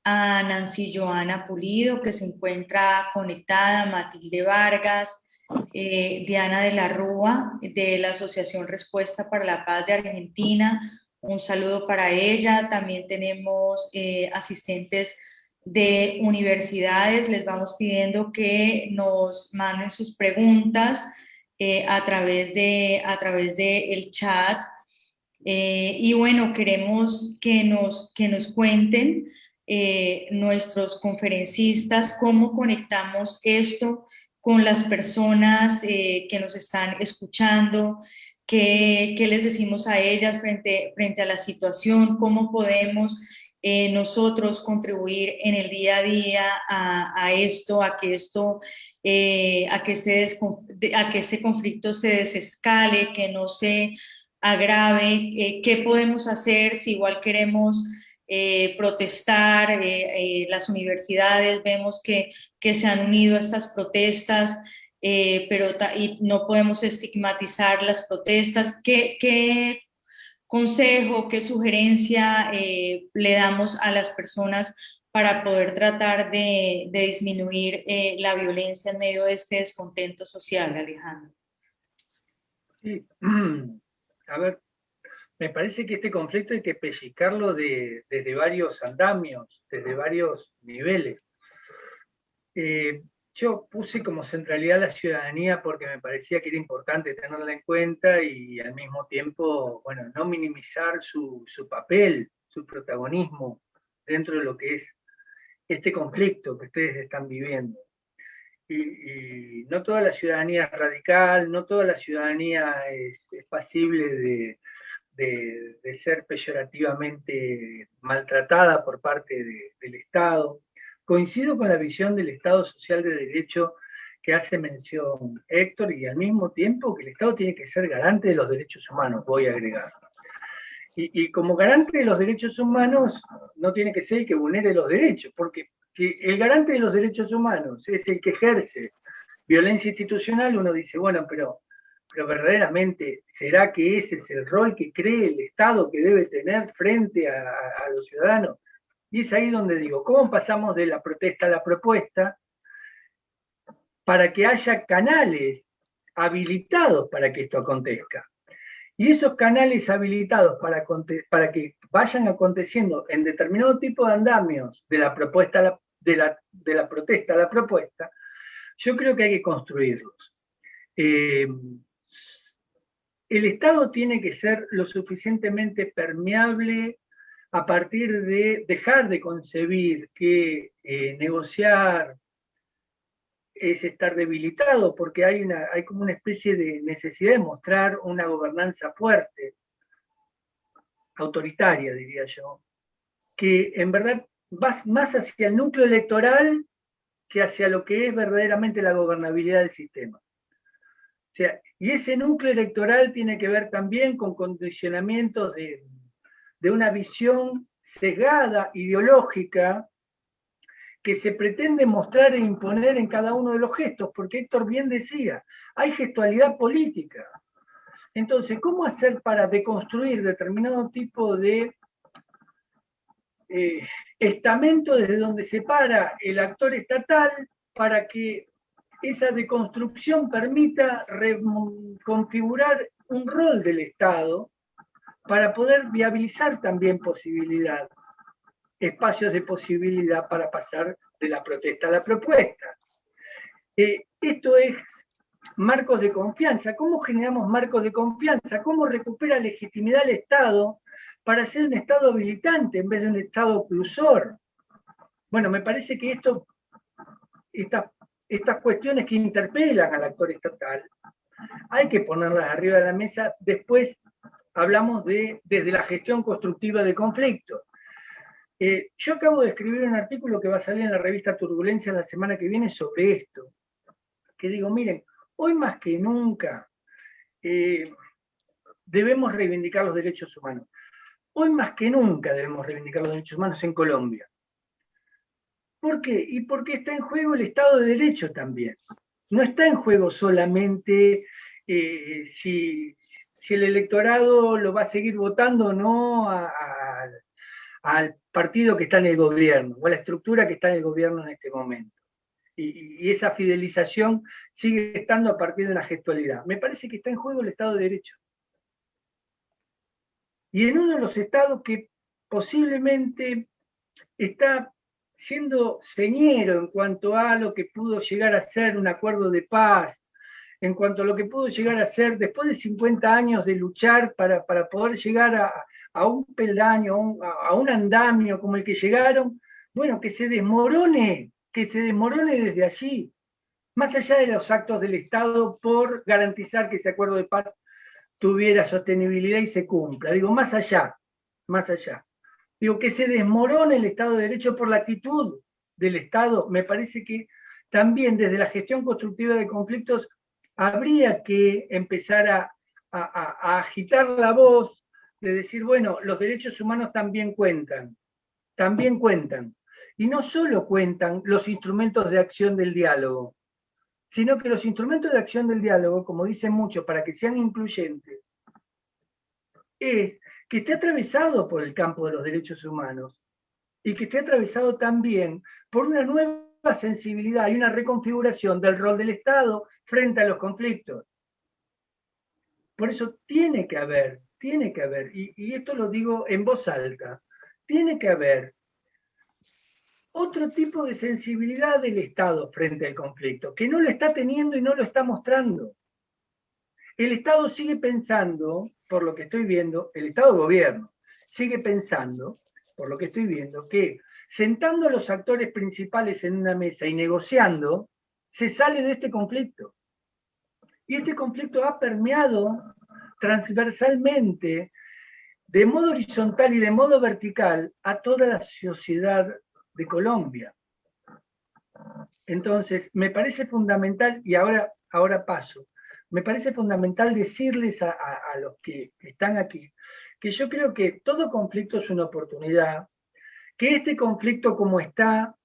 a Nancy Joana Pulido, que se encuentra conectada, Matilde Vargas, Diana de la Rúa, de la Asociación Respuesta para la Paz de Argentina. Un saludo para ella. También tenemos asistentes de universidades. Les vamos pidiendo que nos manden sus preguntas a través de el chat. Y bueno, queremos que nos cuenten nuestros conferencistas cómo conectamos esto con las personas que nos están escuchando, qué les decimos a ellas frente a la situación, cómo podemos nosotros contribuir en el día a día a esto, a que este conflicto se desescale, que no se agrave. ¿Qué podemos hacer si igual queremos protestar? Las universidades vemos que se han unido a estas protestas, pero no podemos estigmatizar las protestas. ¿Qué consejo, qué sugerencia le damos a las personas para poder tratar de disminuir la violencia en medio de este descontento social, Alejandro? Sí. A ver, me parece que este conflicto hay que pellizcarlo desde varios andamios, desde varios niveles. Yo puse como centralidad la ciudadanía porque me parecía que era importante tenerla en cuenta y al mismo tiempo, bueno, no minimizar su papel, su protagonismo dentro de lo que es este conflicto que ustedes están viviendo. Y no toda la ciudadanía es radical, no toda la ciudadanía es pasible de ser peyorativamente maltratada por parte del Estado. Coincido con la visión del Estado social de derecho que hace mención Héctor, y al mismo tiempo que el Estado tiene que ser garante de los derechos humanos, voy a agregar. Y como garante de los derechos humanos, no tiene que ser el que vulnere los derechos, porque si el garante de los derechos humanos es el que ejerce violencia institucional, uno dice, bueno, pero verdaderamente, ¿será que ese es el rol que cree el Estado que debe tener frente a los ciudadanos? Y es ahí donde digo, ¿cómo pasamos de la protesta a la propuesta para que haya canales habilitados para que esto acontezca? Y esos canales habilitados para que vayan aconteciendo en determinado tipo de andamios de la propuesta, de la protesta a la propuesta, yo creo que hay que construirlos. El Estado tiene que ser lo suficientemente permeable a partir de dejar de concebir que negociar es estar debilitado, porque hay como una especie de necesidad de mostrar una gobernanza fuerte, autoritaria, diría yo, que en verdad va más hacia el núcleo electoral que hacia lo que es verdaderamente la gobernabilidad del sistema. O sea, y ese núcleo electoral tiene que ver también con condicionamientos de una visión sesgada, ideológica, que se pretende mostrar e imponer en cada uno de los gestos, porque Héctor bien decía, hay gestualidad política. Entonces, ¿cómo hacer para deconstruir determinado tipo de estamento desde donde se para el actor estatal para que esa deconstrucción permita configurar un rol del Estado para poder viabilizar también posibilidad, espacios de posibilidad para pasar de la protesta a la propuesta? Esto es marcos de confianza. ¿Cómo generamos marcos de confianza? ¿Cómo recupera legitimidad el Estado para ser un Estado habilitante en vez de un Estado oclusor? Bueno, me parece que estas cuestiones que interpelan al actor estatal, hay que ponerlas arriba de la mesa. Después hablamos desde la gestión constructiva de conflictos. Yo acabo de escribir un artículo que va a salir en la revista Turbulencia la semana que viene sobre esto, que digo, miren, hoy más que nunca debemos reivindicar los derechos humanos. Hoy más que nunca debemos reivindicar los derechos humanos en Colombia. ¿Por qué? Y porque está en juego el Estado de Derecho también. No está en juego solamente si el electorado lo va a seguir votando o no al partido que está en el gobierno, o a la estructura que está en el gobierno en este momento. Y esa fidelización sigue estando a partir de una gestualidad. Me parece que está en juego el Estado de Derecho. Y en uno de los estados que posiblemente está siendo señero en cuanto a lo que pudo llegar a ser un acuerdo de paz, en cuanto a lo que pudo llegar a ser después de 50 años de luchar para poder llegar a un peldaño, a un andamio como el que llegaron, bueno, que se desmorone desde allí, más allá de los actos del Estado por garantizar que ese acuerdo de paz tuviera sostenibilidad y se cumpla. Digo, más allá. Digo, que se desmorone el Estado de Derecho por la actitud del Estado. Me parece que también desde la gestión constructiva de conflictos habría que empezar a agitar la voz de decir, bueno, los derechos humanos también cuentan. Y no solo cuentan los instrumentos de acción del diálogo, sino que los instrumentos de acción del diálogo, como dicen muchos, para que sean incluyentes, es que esté atravesado por el campo de los derechos humanos y que esté atravesado también por una nueva sensibilidad y una reconfiguración del rol del Estado frente a los conflictos. Por eso tiene que haber, y esto lo digo en voz alta, tiene que haber otro tipo de sensibilidad del Estado frente al conflicto, que no lo está teniendo y no lo está mostrando. El Estado sigue pensando, por lo que estoy viendo, el Estado-gobierno sigue pensando, por lo que estoy viendo, que sentando a los actores principales en una mesa y negociando, se sale de este conflicto. Y este conflicto ha permeado transversalmente, de modo horizontal y de modo vertical, a toda la sociedad de Colombia. Entonces, me parece fundamental, y ahora paso, me parece fundamental decirles a los que están aquí, que yo creo que todo conflicto es una oportunidad, que este conflicto como está,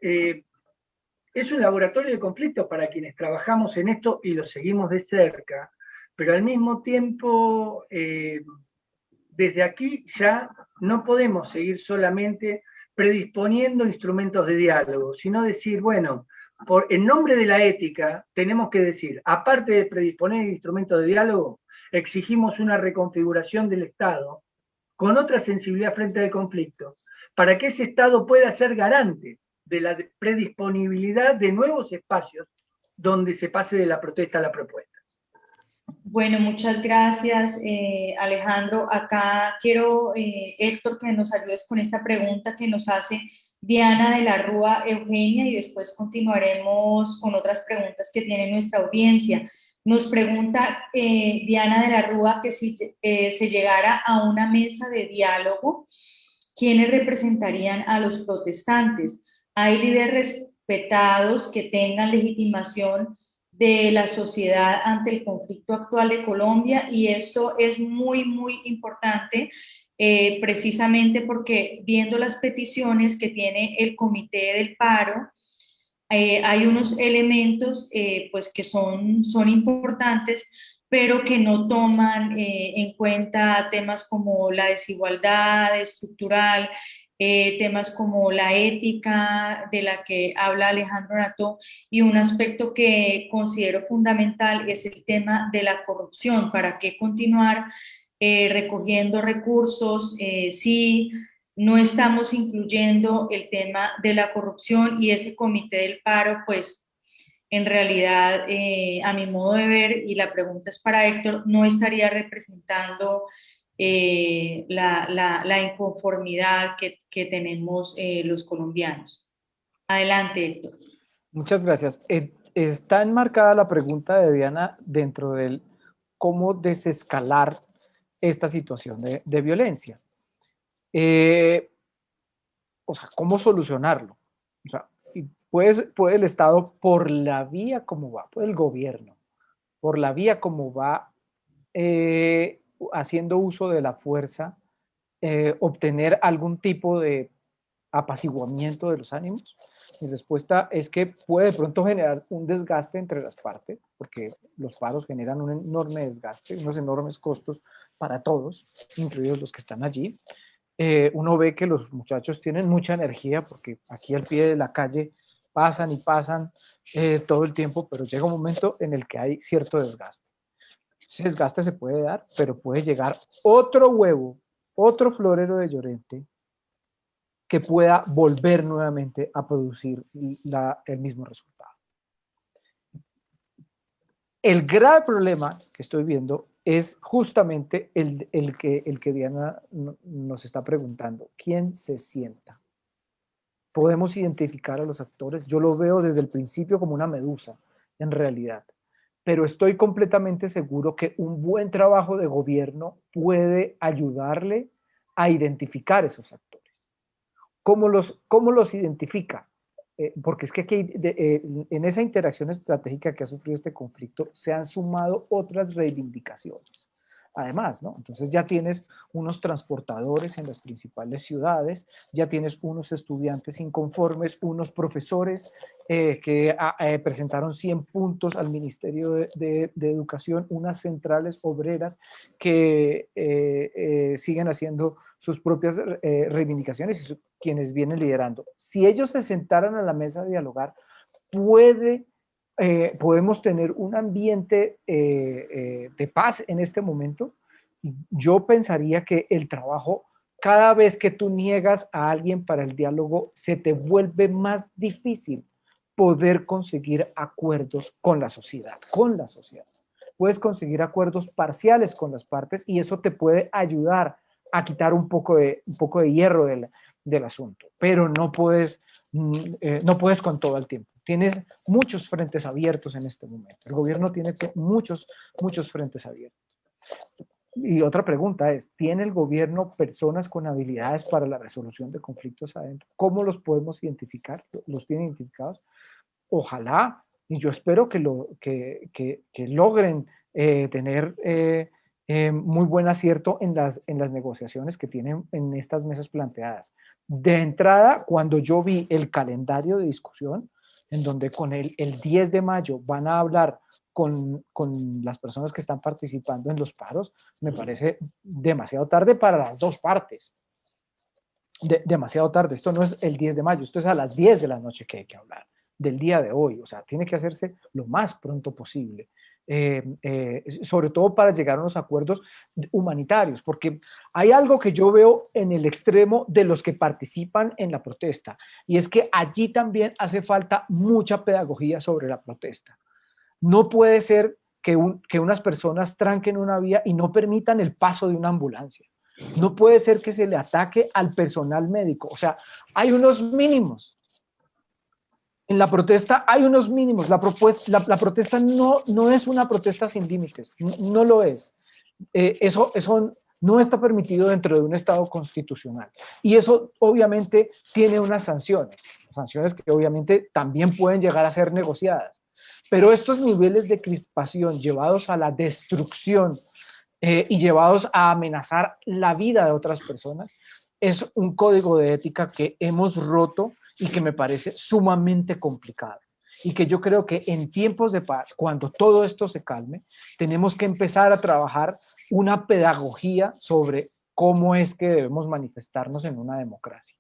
es un laboratorio de conflictos para quienes trabajamos en esto y lo seguimos de cerca, pero al mismo tiempo, desde aquí ya no podemos seguir solamente predisponiendo instrumentos de diálogo, sino decir, bueno, en nombre de la ética, tenemos que decir, aparte de predisponer instrumentos de diálogo, exigimos una reconfiguración del Estado con otra sensibilidad frente al conflicto, para que ese Estado pueda ser garante de la predisponibilidad de nuevos espacios donde se pase de la protesta a la propuesta. Bueno, muchas gracias, Alejandro. Acá quiero, Héctor, que nos ayudes con esta pregunta que nos hace Diana de la Rúa Eugenia y después continuaremos con otras preguntas que tiene nuestra audiencia. Nos pregunta Diana de la Rúa que si se llegara a una mesa de diálogo, ¿quiénes representarían a los protestantes? ¿Hay líderes respetados que tengan legitimación de la sociedad ante el conflicto actual de Colombia? Y eso es muy, muy importante, precisamente porque viendo las peticiones que tiene el Comité del Paro, hay unos elementos pues que son importantes, pero que no toman en cuenta temas como la desigualdad estructural, temas como la ética de la que habla Alejandro Nato, y un aspecto que considero fundamental es el tema de la corrupción. ¿Para qué continuar recogiendo recursos si no estamos incluyendo el tema de la corrupción? Y ese comité del paro, pues en realidad, a mi modo de ver, y la pregunta es para Héctor, no estaría representando la inconformidad que tenemos los colombianos. Adelante, Héctor. Muchas gracias. Está enmarcada la pregunta de Diana dentro del cómo desescalar esta situación de violencia. O sea, ¿cómo solucionarlo? O sea, puede el Estado, por la vía como va, puede el gobierno, por la vía como va haciendo uso de la fuerza, obtener algún tipo de apaciguamiento de los ánimos. Mi respuesta es que puede de pronto generar un desgaste entre las partes, porque los paros generan un enorme desgaste, unos enormes costos para todos, incluidos los que están allí. Uno ve que los muchachos tienen mucha energía, porque aquí al pie de la calle pasan y pasan todo el tiempo, pero llega un momento en el que hay cierto desgaste. Ese desgaste se puede dar, pero puede llegar otro huevo, otro florero de Llorente, que pueda volver nuevamente a producir el mismo resultado. El grave problema que estoy viendo es justamente el que Diana nos está preguntando. ¿Quién se sienta? Podemos identificar a los actores. Yo lo veo desde el principio como una medusa, en realidad. Pero estoy completamente seguro que un buen trabajo de gobierno puede ayudarle a identificar esos actores. ¿Cómo los identifica? Porque es que aquí, en esa interacción estratégica que ha sufrido este conflicto se han sumado otras reivindicaciones. Además, ¿no? Entonces ya tienes unos transportadores en las principales ciudades, ya tienes unos estudiantes inconformes, unos profesores que presentaron 100 puntos al Ministerio de Educación, unas centrales obreras que siguen haciendo sus propias reivindicaciones y quienes vienen liderando. Si ellos se sentaran a la mesa a dialogar, podemos tener un ambiente de paz en este momento. Yo pensaría que el trabajo, cada vez que tú niegas a alguien para el diálogo, se te vuelve más difícil poder conseguir acuerdos con la sociedad, Puedes conseguir acuerdos parciales con las partes y eso te puede ayudar a quitar un poco de hierro del asunto, pero no puedes con todo el tiempo. Tienes muchos frentes abiertos en este momento. El gobierno tiene muchos frentes abiertos. Y otra pregunta es, ¿tiene el gobierno personas con habilidades para la resolución de conflictos adentro? ¿Cómo los podemos identificar? ¿Los tienen identificados? Ojalá, y yo espero que logren tener muy buen acierto en las negociaciones que tienen en estas mesas planteadas. De entrada, cuando yo vi el calendario de discusión, en donde con el 10 de mayo van a hablar con las personas que están participando en los paros, me parece demasiado tarde para las dos partes. Demasiado tarde. Esto no es el 10 de mayo, esto es a las 10 de la noche que hay que hablar del día de hoy. O sea, tiene que hacerse lo más pronto posible. Sobre todo para llegar a unos acuerdos humanitarios, porque hay algo que yo veo en el extremo de los que participan en la protesta, y es que allí también hace falta mucha pedagogía sobre la protesta. No puede ser que unas personas tranquen una vía y no permitan el paso de una ambulancia. No puede ser que se le ataque al personal médico. O sea, hay unos mínimos. En la protesta hay unos mínimos. La protesta no es una protesta sin límites. No lo es. Eso no está permitido dentro de un Estado constitucional. Y eso obviamente tiene unas sanciones que obviamente también pueden llegar a ser negociadas. Pero estos niveles de crispación llevados a la destrucción y llevados a amenazar la vida de otras personas, es un código de ética que hemos roto y que me parece sumamente complicado. Y que yo creo que en tiempos de paz, cuando todo esto se calme, tenemos que empezar a trabajar una pedagogía sobre cómo es que debemos manifestarnos en una democracia.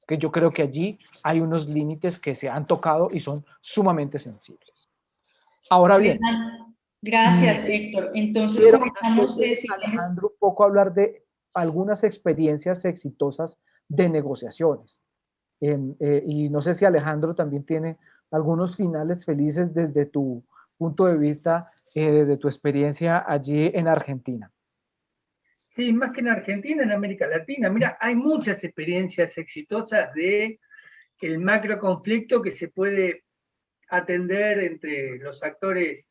Que yo creo que allí hay unos límites que se han tocado y son sumamente sensibles. Ahora bien, gracias, Héctor. Entonces, quiero comenzamos, Alejandro, un poco hablar de algunas experiencias exitosas de negociaciones. Y no sé si Alejandro también tiene algunos finales felices desde tu punto de vista, de tu experiencia allí en Argentina. Sí, más que en Argentina, en América Latina. Mira, hay muchas experiencias exitosas de el macro conflicto que se puede atender entre los actores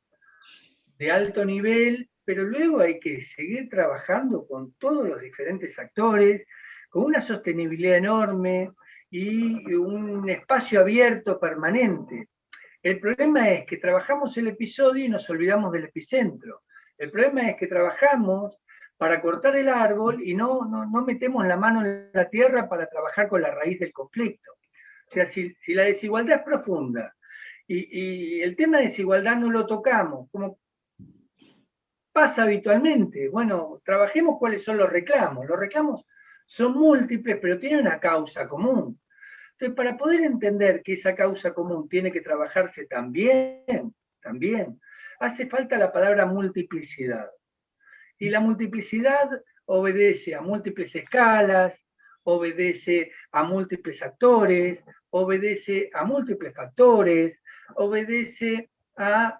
de alto nivel, pero luego hay que seguir trabajando con todos los diferentes actores, con una sostenibilidad enorme y un espacio abierto permanente. El problema es que trabajamos el episodio y nos olvidamos del epicentro. El problema es que trabajamos para cortar el árbol y no metemos la mano en la tierra para trabajar con la raíz del conflicto. O sea, si la desigualdad es profunda y el tema de desigualdad no lo tocamos, como pasa habitualmente, bueno, trabajemos cuáles son los reclamos. Los reclamos son múltiples, pero tienen una causa común. Entonces, para poder entender que esa causa común tiene que trabajarse también, hace falta la palabra multiplicidad. Y la multiplicidad obedece a múltiples escalas, obedece a múltiples actores, obedece a múltiples factores, obedece a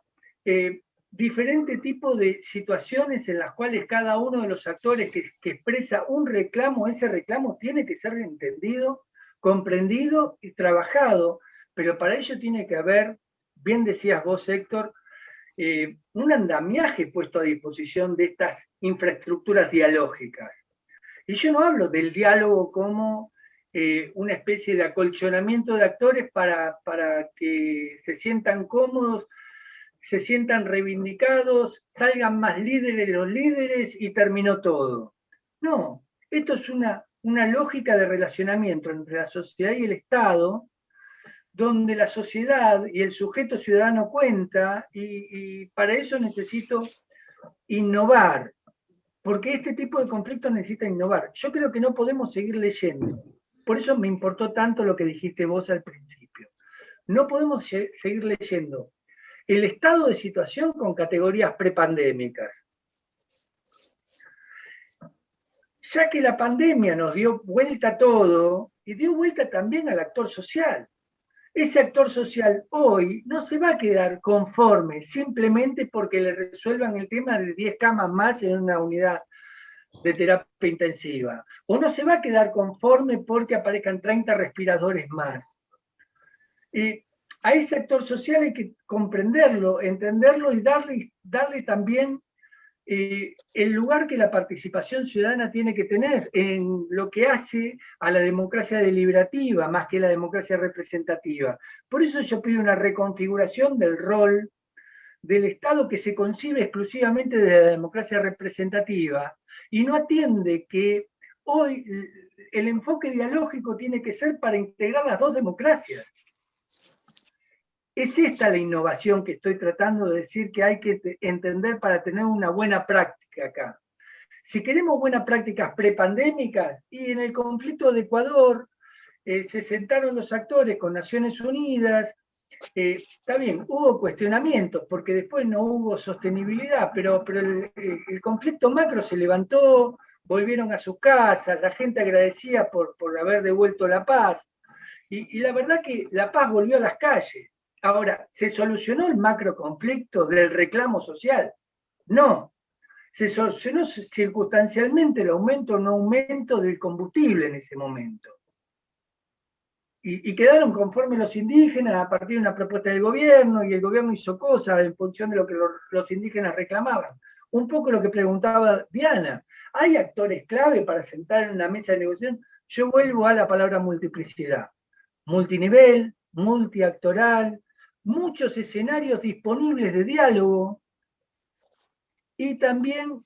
diferentes tipos de situaciones en las cuales cada uno de los actores que expresa un reclamo, ese reclamo tiene que ser entendido, comprendido y trabajado, pero para ello tiene que haber, bien decías vos, Héctor, un andamiaje puesto a disposición de estas infraestructuras dialógicas. Y yo no hablo del diálogo como una especie de acolchonamiento de actores para que se sientan cómodos, se sientan reivindicados, salgan más líderes de los líderes y terminó todo. No, esto es una lógica de relacionamiento entre la sociedad y el Estado, donde la sociedad y el sujeto ciudadano cuenta, y para eso necesito innovar, porque este tipo de conflictos necesita innovar. Yo creo que no podemos seguir leyendo. Por eso me importó tanto lo que dijiste vos al principio. No podemos seguir leyendo el estado de situación con categorías prepandémicas. Ya que la pandemia nos dio vuelta a todo y dio vuelta también al actor social. Ese actor social hoy no se va a quedar conforme simplemente porque le resuelvan el tema de 10 camas más en una unidad de terapia intensiva. O no se va a quedar conforme porque aparezcan 30 respiradores más. Y a ese actor social hay que comprenderlo, entenderlo y darle también el lugar que la participación ciudadana tiene que tener en lo que hace a la democracia deliberativa más que la democracia representativa. Por eso yo pido una reconfiguración del rol del Estado que se concibe exclusivamente de la democracia representativa y no atiende que hoy el enfoque dialógico tiene que ser para integrar las dos democracias. Es esta la innovación que estoy tratando de decir que hay que entender para tener una buena práctica acá. Si queremos buenas prácticas prepandémicas, y en el conflicto de Ecuador se sentaron los actores con Naciones Unidas, está bien, hubo cuestionamientos, porque después no hubo sostenibilidad, pero el conflicto macro se levantó, volvieron a sus casas, la gente agradecía por haber devuelto la paz, y la verdad que la paz volvió a las calles. Ahora, ¿se solucionó el macro conflicto del reclamo social? No. Se solucionó circunstancialmente el aumento o no aumento del combustible en ese momento. Y quedaron conformes los indígenas a partir de una propuesta del gobierno, y el gobierno hizo cosas en función de lo que los indígenas reclamaban. Un poco lo que preguntaba Diana, ¿hay actores clave para sentar en una mesa de negociación? Yo vuelvo a la palabra multiplicidad, multinivel, multiactoral, muchos escenarios disponibles de diálogo, y también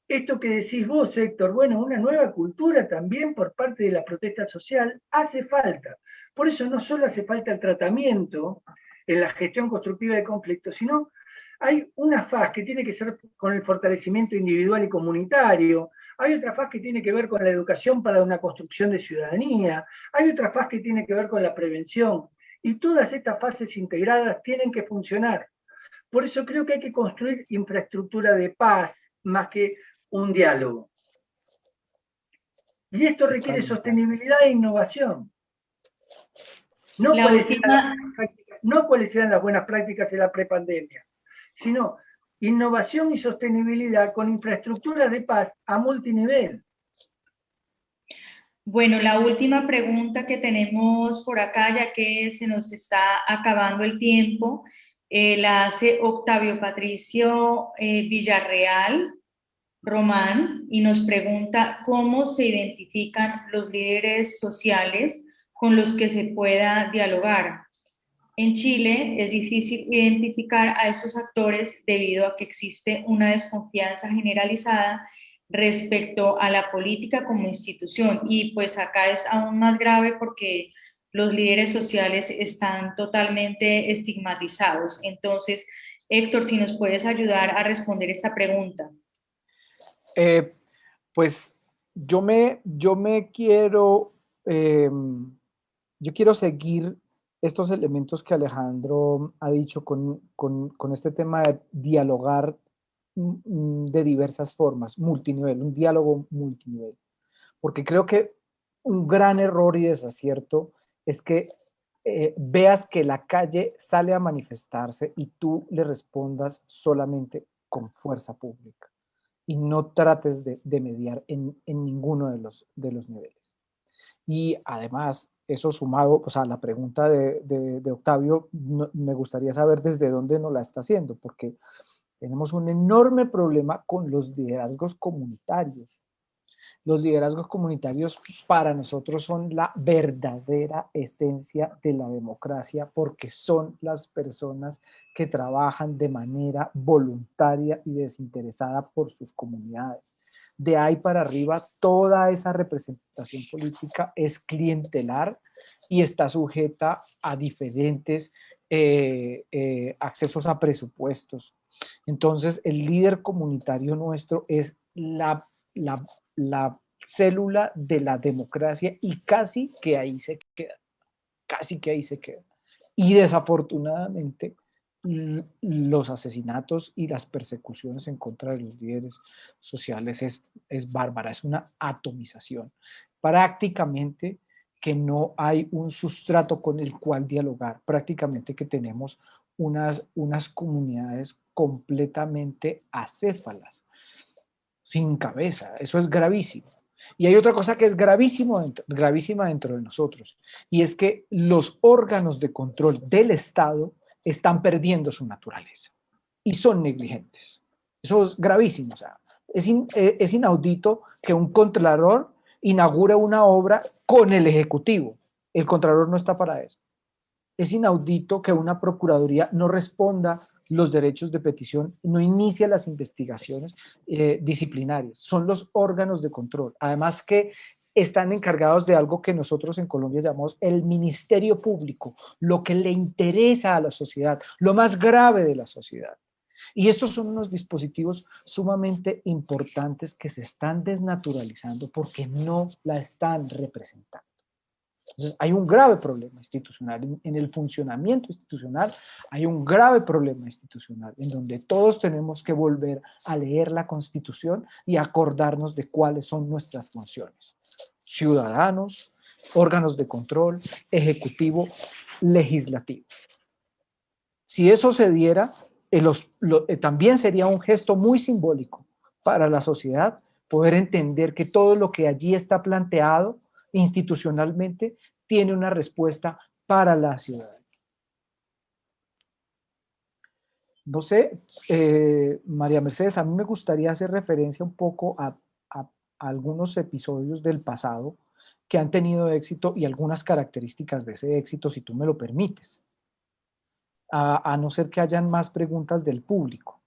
esto que decís vos, Héctor, bueno, una nueva cultura también por parte de la protesta social hace falta. Por eso no solo hace falta el tratamiento en la gestión constructiva de conflictos, sino hay una faz que tiene que ser con el fortalecimiento individual y comunitario, hay otra faz que tiene que ver con la educación para una construcción de ciudadanía, hay otra faz que tiene que ver con la prevención, y todas estas fases integradas tienen que funcionar. Por eso creo que hay que construir infraestructura de paz más que un diálogo. Y esto requiere sostenibilidad e innovación. No cuáles eran las buenas prácticas en la prepandemia, sino innovación y sostenibilidad con infraestructuras de paz a multinivel. Bueno, la última pregunta que tenemos por acá, ya que se nos está acabando el tiempo, la hace Octavio Patricio Villarreal Román, y nos pregunta cómo se identifican los líderes sociales con los que se pueda dialogar. En Chile es difícil identificar a estos actores debido a que existe una desconfianza generalizada respecto a la política como institución, y pues acá es aún más grave porque los líderes sociales están totalmente estigmatizados. Entonces, Héctor, si nos puedes ayudar a responder esta pregunta. Pues yo quiero, yo quiero seguir estos elementos que Alejandro ha dicho con este tema de dialogar de diversas formas, multinivel, un diálogo multinivel. Porque creo que un gran error y desacierto es que veas que la calle sale a manifestarse y tú le respondas solamente con fuerza pública y no trates de mediar en ninguno de los niveles. Y además, eso sumado, o sea, la pregunta de Octavio, me gustaría saber desde dónde nos la está haciendo, porque tenemos un enorme problema con los liderazgos comunitarios. Los liderazgos comunitarios para nosotros son la verdadera esencia de la democracia, porque son las personas que trabajan de manera voluntaria y desinteresada por sus comunidades. De ahí para arriba, toda esa representación política es clientelar y está sujeta a diferentes accesos a presupuestos. Entonces, el líder comunitario nuestro es la célula de la democracia y casi que ahí se queda, casi que ahí se queda. Y desafortunadamente los asesinatos y las persecuciones en contra de los líderes sociales es bárbara, es una atomización. Prácticamente que no hay un sustrato con el cual dialogar, prácticamente que tenemos unas comunidades completamente acéfalas, sin cabeza. Eso es gravísimo. Y hay otra cosa que es gravísima dentro de nosotros, y es que los órganos de control del Estado están perdiendo su naturaleza y son negligentes. Eso es gravísimo. O sea, es inaudito que un contralor inaugure una obra con el Ejecutivo. El contralor no está para eso. Es inaudito que una procuraduría no responda los derechos de petición, no inicia las investigaciones disciplinarias, son los órganos de control. Además que están encargados de algo que nosotros en Colombia llamamos el Ministerio Público, lo que le interesa a la sociedad, lo más grave de la sociedad. Y estos son unos dispositivos sumamente importantes que se están desnaturalizando porque no la están representando. Entonces, hay un grave problema institucional. En el funcionamiento institucional hay un grave problema institucional en donde todos tenemos que volver a leer la Constitución y acordarnos de cuáles son nuestras funciones. Ciudadanos, órganos de control, ejecutivo, legislativo. Si eso se diera, también sería un gesto muy simbólico para la sociedad poder entender que todo lo que allí está planteado institucionalmente tiene una respuesta para la ciudadanía. No sé, María Mercedes, a mí me gustaría hacer referencia un poco a algunos episodios del pasado que han tenido éxito y algunas características de ese éxito, si tú me lo permites. A no ser que hayan más preguntas del público.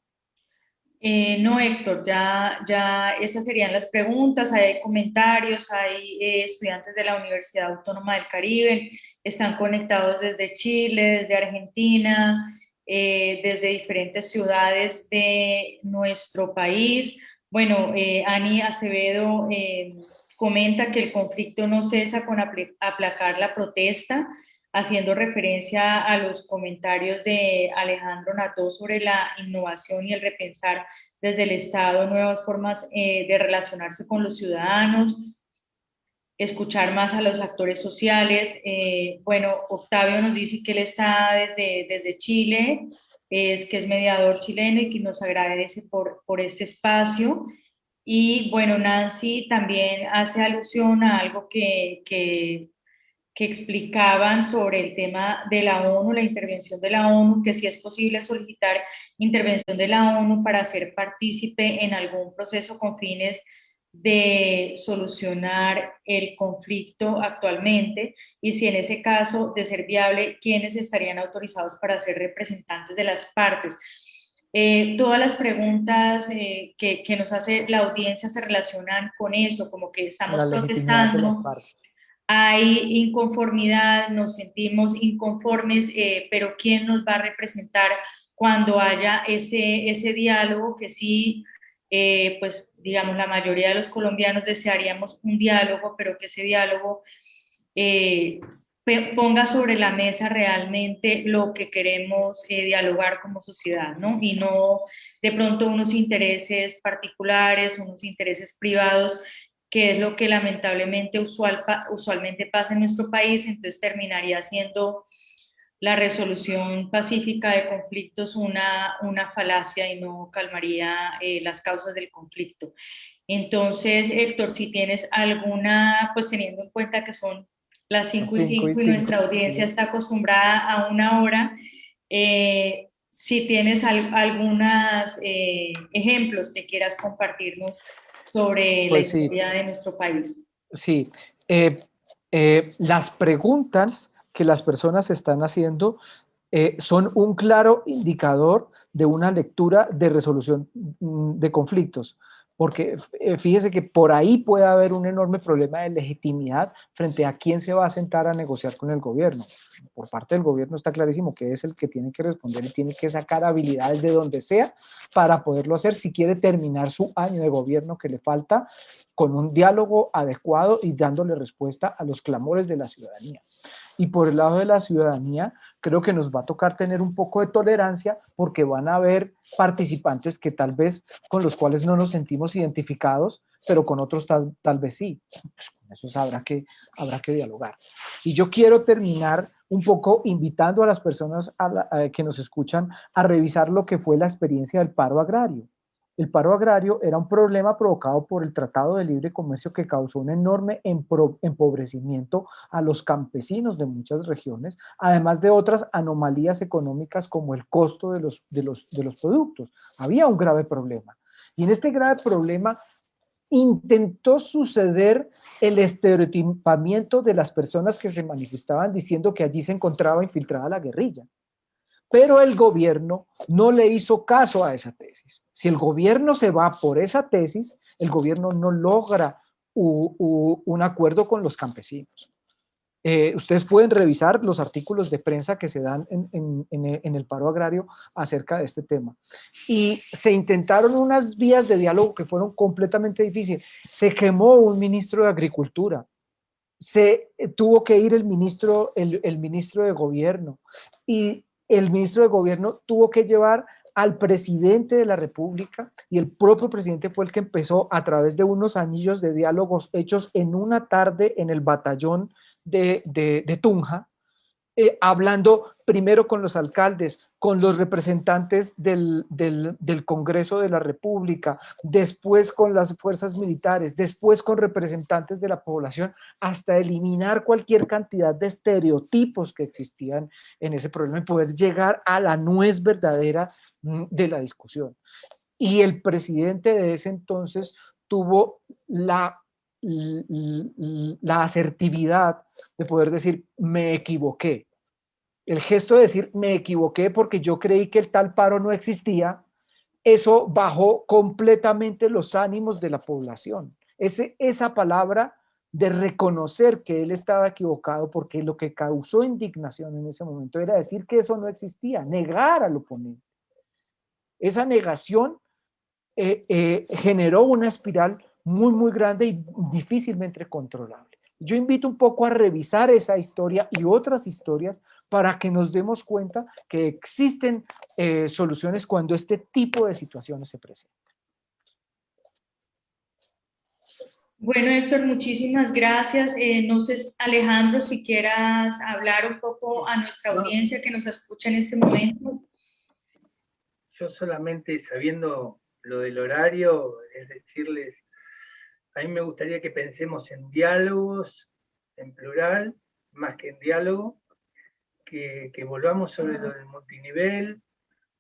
No, Héctor, ya esas serían las preguntas. Hay comentarios, hay estudiantes de la Universidad Autónoma del Caribe, están conectados desde Chile, desde Argentina, desde diferentes ciudades de nuestro país. Bueno, Ani Acevedo comenta que el conflicto no cesa con aplacar la protesta, haciendo referencia a los comentarios de Alejandro Nató sobre la innovación y el repensar desde el Estado nuevas formas de relacionarse con los ciudadanos, escuchar más a los actores sociales. Bueno, Octavio nos dice que él está desde Chile, que es mediador chileno y que nos agradece por este espacio. Y bueno, Nancy también hace alusión a algo que explicaban sobre el tema de la ONU, la intervención de la ONU, que si es posible solicitar intervención de la ONU para ser partícipe en algún proceso con fines de solucionar el conflicto actualmente, y si en ese caso, de ser viable, ¿quiénes estarían autorizados para ser representantes de las partes? Todas las preguntas que nos hace la audiencia se relacionan con eso, como que estamos La legitimidad de las protestando, partes. hay inconformidad, nos sentimos inconformes, pero ¿quién nos va a representar cuando haya ese diálogo que sí, pues digamos, la mayoría de los colombianos desearíamos un diálogo, pero que ese diálogo ponga sobre la mesa realmente lo que queremos dialogar como sociedad, ¿no? Y no de pronto unos intereses particulares, unos intereses privados, que es lo que lamentablemente usualmente pasa en nuestro país. Entonces terminaría siendo la resolución pacífica de conflictos una falacia y no calmaría las causas del conflicto. Entonces, Héctor, si tienes alguna, pues teniendo en cuenta que son las 5:05 y nuestra audiencia está acostumbrada a una hora, si tienes algunos ejemplos que quieras compartirnos sobre la historia de nuestro país. Sí, las preguntas que las personas están haciendo son un claro indicador de una lectura de resolución de conflictos, porque fíjese que por ahí puede haber un enorme problema de legitimidad frente a quién se va a sentar a negociar con el gobierno. Por parte del gobierno está clarísimo que es el que tiene que responder y tiene que sacar habilidades de donde sea para poderlo hacer si quiere terminar su año de gobierno que le falta con un diálogo adecuado y dándole respuesta a los clamores de la ciudadanía. Y por el lado de la ciudadanía, creo que nos va a tocar tener un poco de tolerancia porque van a haber participantes que tal vez con los cuales no nos sentimos identificados, pero con otros tal vez sí. Pues con esos habrá que dialogar. Y yo quiero terminar un poco invitando a las personas que nos escuchan a revisar lo que fue la experiencia del paro agrario. El paro agrario era un problema provocado por el Tratado de Libre Comercio que causó un enorme empobrecimiento a los campesinos de muchas regiones, además de otras anomalías económicas como el costo de los productos. Había un grave problema. Y en este grave problema intentó suceder el estereotipamiento de las personas que se manifestaban diciendo que allí se encontraba infiltrada la guerrilla. pero el gobierno no le hizo caso a esa tesis. Si el gobierno se va por esa tesis, el gobierno no logra un acuerdo con los campesinos. Ustedes pueden revisar los artículos de prensa que se dan en el paro agrario acerca de este tema. Y se intentaron unas vías de diálogo que fueron completamente difíciles. Se quemó un ministro de Agricultura, se tuvo que ir el ministro de Gobierno, y el ministro de Gobierno tuvo que llevar al presidente de la República, y el propio presidente fue el que empezó a través de unos anillos de diálogos hechos en una tarde en el batallón de Tunja, hablando primero con los alcaldes, con los representantes del Congreso de la República, después con las fuerzas militares, después con representantes de la población, hasta eliminar cualquier cantidad de estereotipos que existían en ese problema y poder llegar a la nuez verdadera de la discusión. Y el presidente de ese entonces tuvo la asertividad de poder decir, me equivoqué. El gesto de decir, me equivoqué porque yo creí que el tal paro no existía, eso bajó completamente los ánimos de la población. Esa palabra de reconocer que él estaba equivocado, porque lo que causó indignación en ese momento era decir que eso no existía, negar al oponente. Esa negación generó una espiral muy, muy grande y difícilmente controlable. Yo invito un poco a revisar esa historia y otras historias para que nos demos cuenta que existen soluciones cuando este tipo de situaciones se presentan. Bueno, Héctor, muchísimas gracias. No sé, Alejandro, si quieras hablar un poco a nuestra audiencia que nos escucha en este momento. Yo solamente, sabiendo lo del horario, es decirles, a mí me gustaría que pensemos en diálogos, en plural, más que en diálogo, que volvamos sobre lo del multinivel,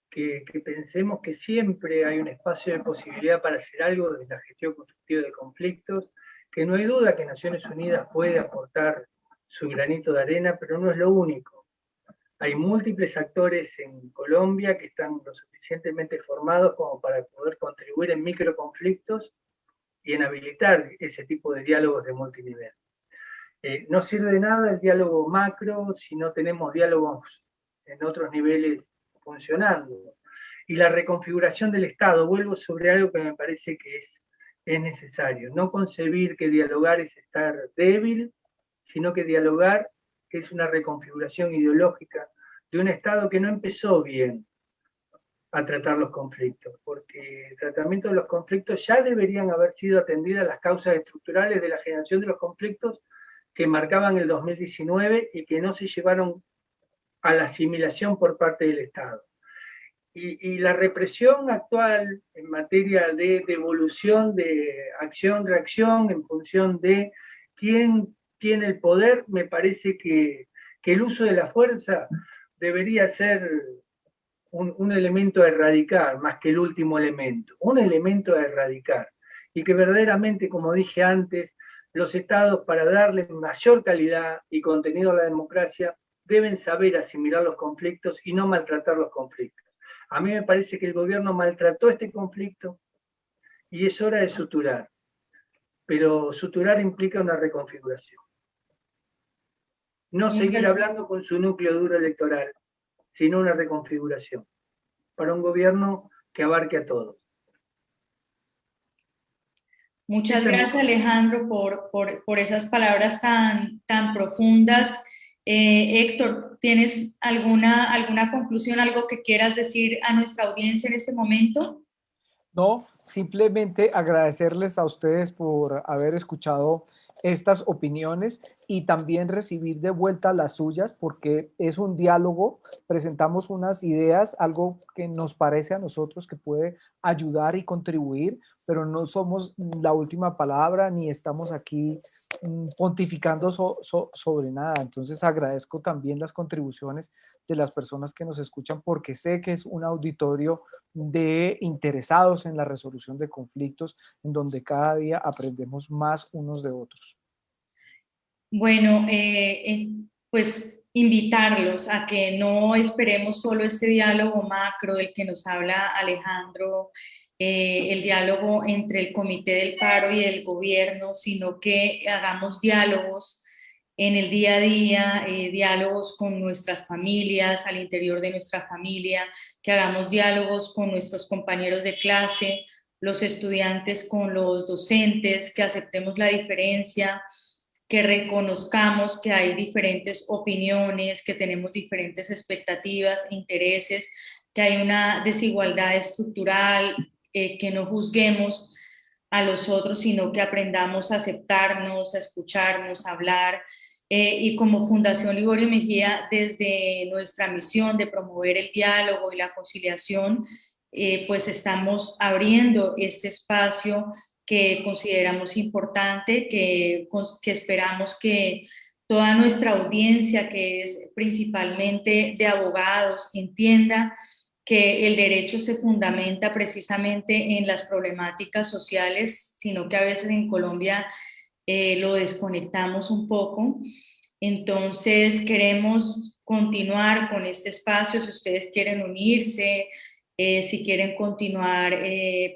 que pensemos que siempre hay un espacio de posibilidad para hacer algo desde la gestión constructiva de conflictos, que no hay duda que Naciones Unidas puede aportar su granito de arena, pero no es lo único. Hay múltiples actores en Colombia que están lo suficientemente formados como para poder contribuir en microconflictos y en habilitar ese tipo de diálogos de multinivel. No sirve de nada el diálogo macro si no tenemos diálogos en otros niveles funcionando. Y la reconfiguración del Estado, vuelvo sobre algo que me parece que es necesario. No concebir que dialogar es estar débil, sino que dialogar es una reconfiguración ideológica de un Estado que no empezó bien a tratar los conflictos, porque el tratamiento de los conflictos ya deberían haber sido atendidas las causas estructurales de la generación de los conflictos que marcaban el 2019 y que no se llevaron a la asimilación por parte del Estado. Y la represión actual en materia de devolución de acción-reacción en función de quién tiene el poder, me parece que el uso de la fuerza debería ser un elemento a erradicar, más que el último elemento, un elemento a erradicar. Y que verdaderamente, como dije antes, los estados, para darle mayor calidad y contenido a la democracia, deben saber asimilar los conflictos y no maltratar los conflictos. A mí me parece que el gobierno maltrató este conflicto y es hora de suturar, pero suturar implica una reconfiguración. No seguir hablando con su núcleo duro electoral, sino una reconfiguración para un gobierno que abarque a todos. Muchas gracias, Alejandro, por esas palabras tan profundas. Héctor, ¿tienes alguna conclusión, algo que quieras decir a nuestra audiencia en este momento? No, simplemente agradecerles a ustedes por haber escuchado estas opiniones y también recibir de vuelta las suyas, porque es un diálogo, presentamos unas ideas, algo que nos parece a nosotros que puede ayudar y contribuir, pero no somos la última palabra ni estamos aquí pontificando sobre nada. Entonces agradezco también las contribuciones de las personas que nos escuchan, porque sé que es un auditorio de interesados en la resolución de conflictos, en donde cada día aprendemos más unos de otros. Bueno, pues invitarlos a que no esperemos solo este diálogo macro del que nos habla Alejandro, el diálogo entre el Comité del Paro y el gobierno, sino que hagamos diálogos en el día a día, diálogos con nuestras familias, al interior de nuestra familia, que hagamos diálogos con nuestros compañeros de clase, los estudiantes con los docentes, que aceptemos la diferencia, que reconozcamos que hay diferentes opiniones, que tenemos diferentes expectativas, intereses, que hay una desigualdad estructural, que no juzguemos a los otros, sino que aprendamos a aceptarnos, a escucharnos, a hablar. Y como Fundación Liborio Mejía, desde nuestra misión de promover el diálogo y la conciliación, pues estamos abriendo este espacio que consideramos importante, que esperamos que toda nuestra audiencia, que es principalmente de abogados, entienda que el derecho se fundamenta precisamente en las problemáticas sociales, sino que a veces en Colombia lo desconectamos un poco. Entonces queremos continuar con este espacio, si ustedes quieren unirse, si quieren continuar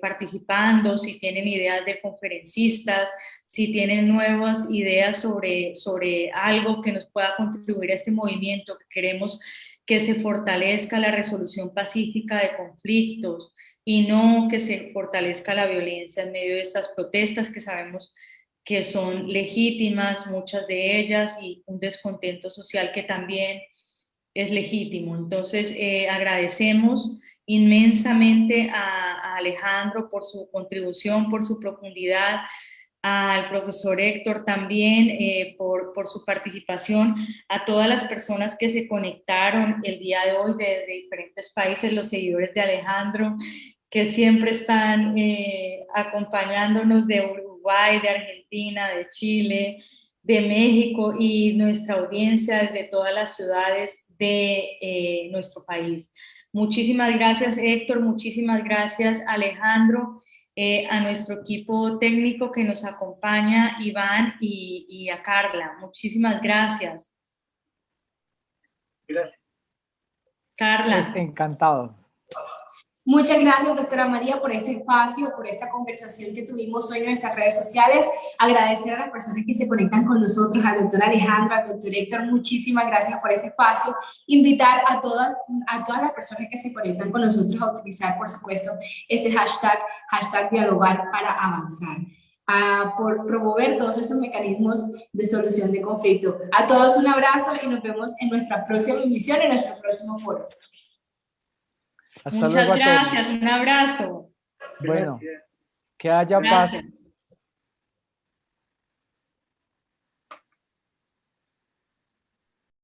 participando, si tienen ideas de conferencistas, si tienen nuevas ideas sobre algo que nos pueda contribuir a este movimiento, que queremos que se fortalezca la resolución pacífica de conflictos y no que se fortalezca la violencia en medio de estas protestas que sabemos que son legítimas, muchas de ellas, y un descontento social que también es legítimo. Entonces, agradecemos inmensamente a Alejandro por su contribución, por su profundidad, al profesor Héctor también por su participación, a todas las personas que se conectaron el día de hoy desde diferentes países, los seguidores de Alejandro, que siempre están acompañándonos de Uruguay, de Argentina, de Chile, de México y nuestra audiencia desde todas las ciudades de nuestro país. Muchísimas gracias, Héctor, muchísimas gracias, Alejandro, a nuestro equipo técnico que nos acompaña, Iván y a Carla. Muchísimas gracias. Gracias. Carla. Pues encantado. Muchas gracias, doctora María, por este espacio, por esta conversación que tuvimos hoy en nuestras redes sociales. Agradecer a las personas que se conectan con nosotros, al doctor Alejandro, al doctor Héctor, muchísimas gracias por este espacio. Invitar a todas las personas que se conectan con nosotros a utilizar, por supuesto, este hashtag dialogar para avanzar, por promover todos estos mecanismos de solución de conflicto. A todos un abrazo y nos vemos en nuestra próxima emisión, en nuestro próximo foro. Muchas gracias, un abrazo. Bueno, que haya paz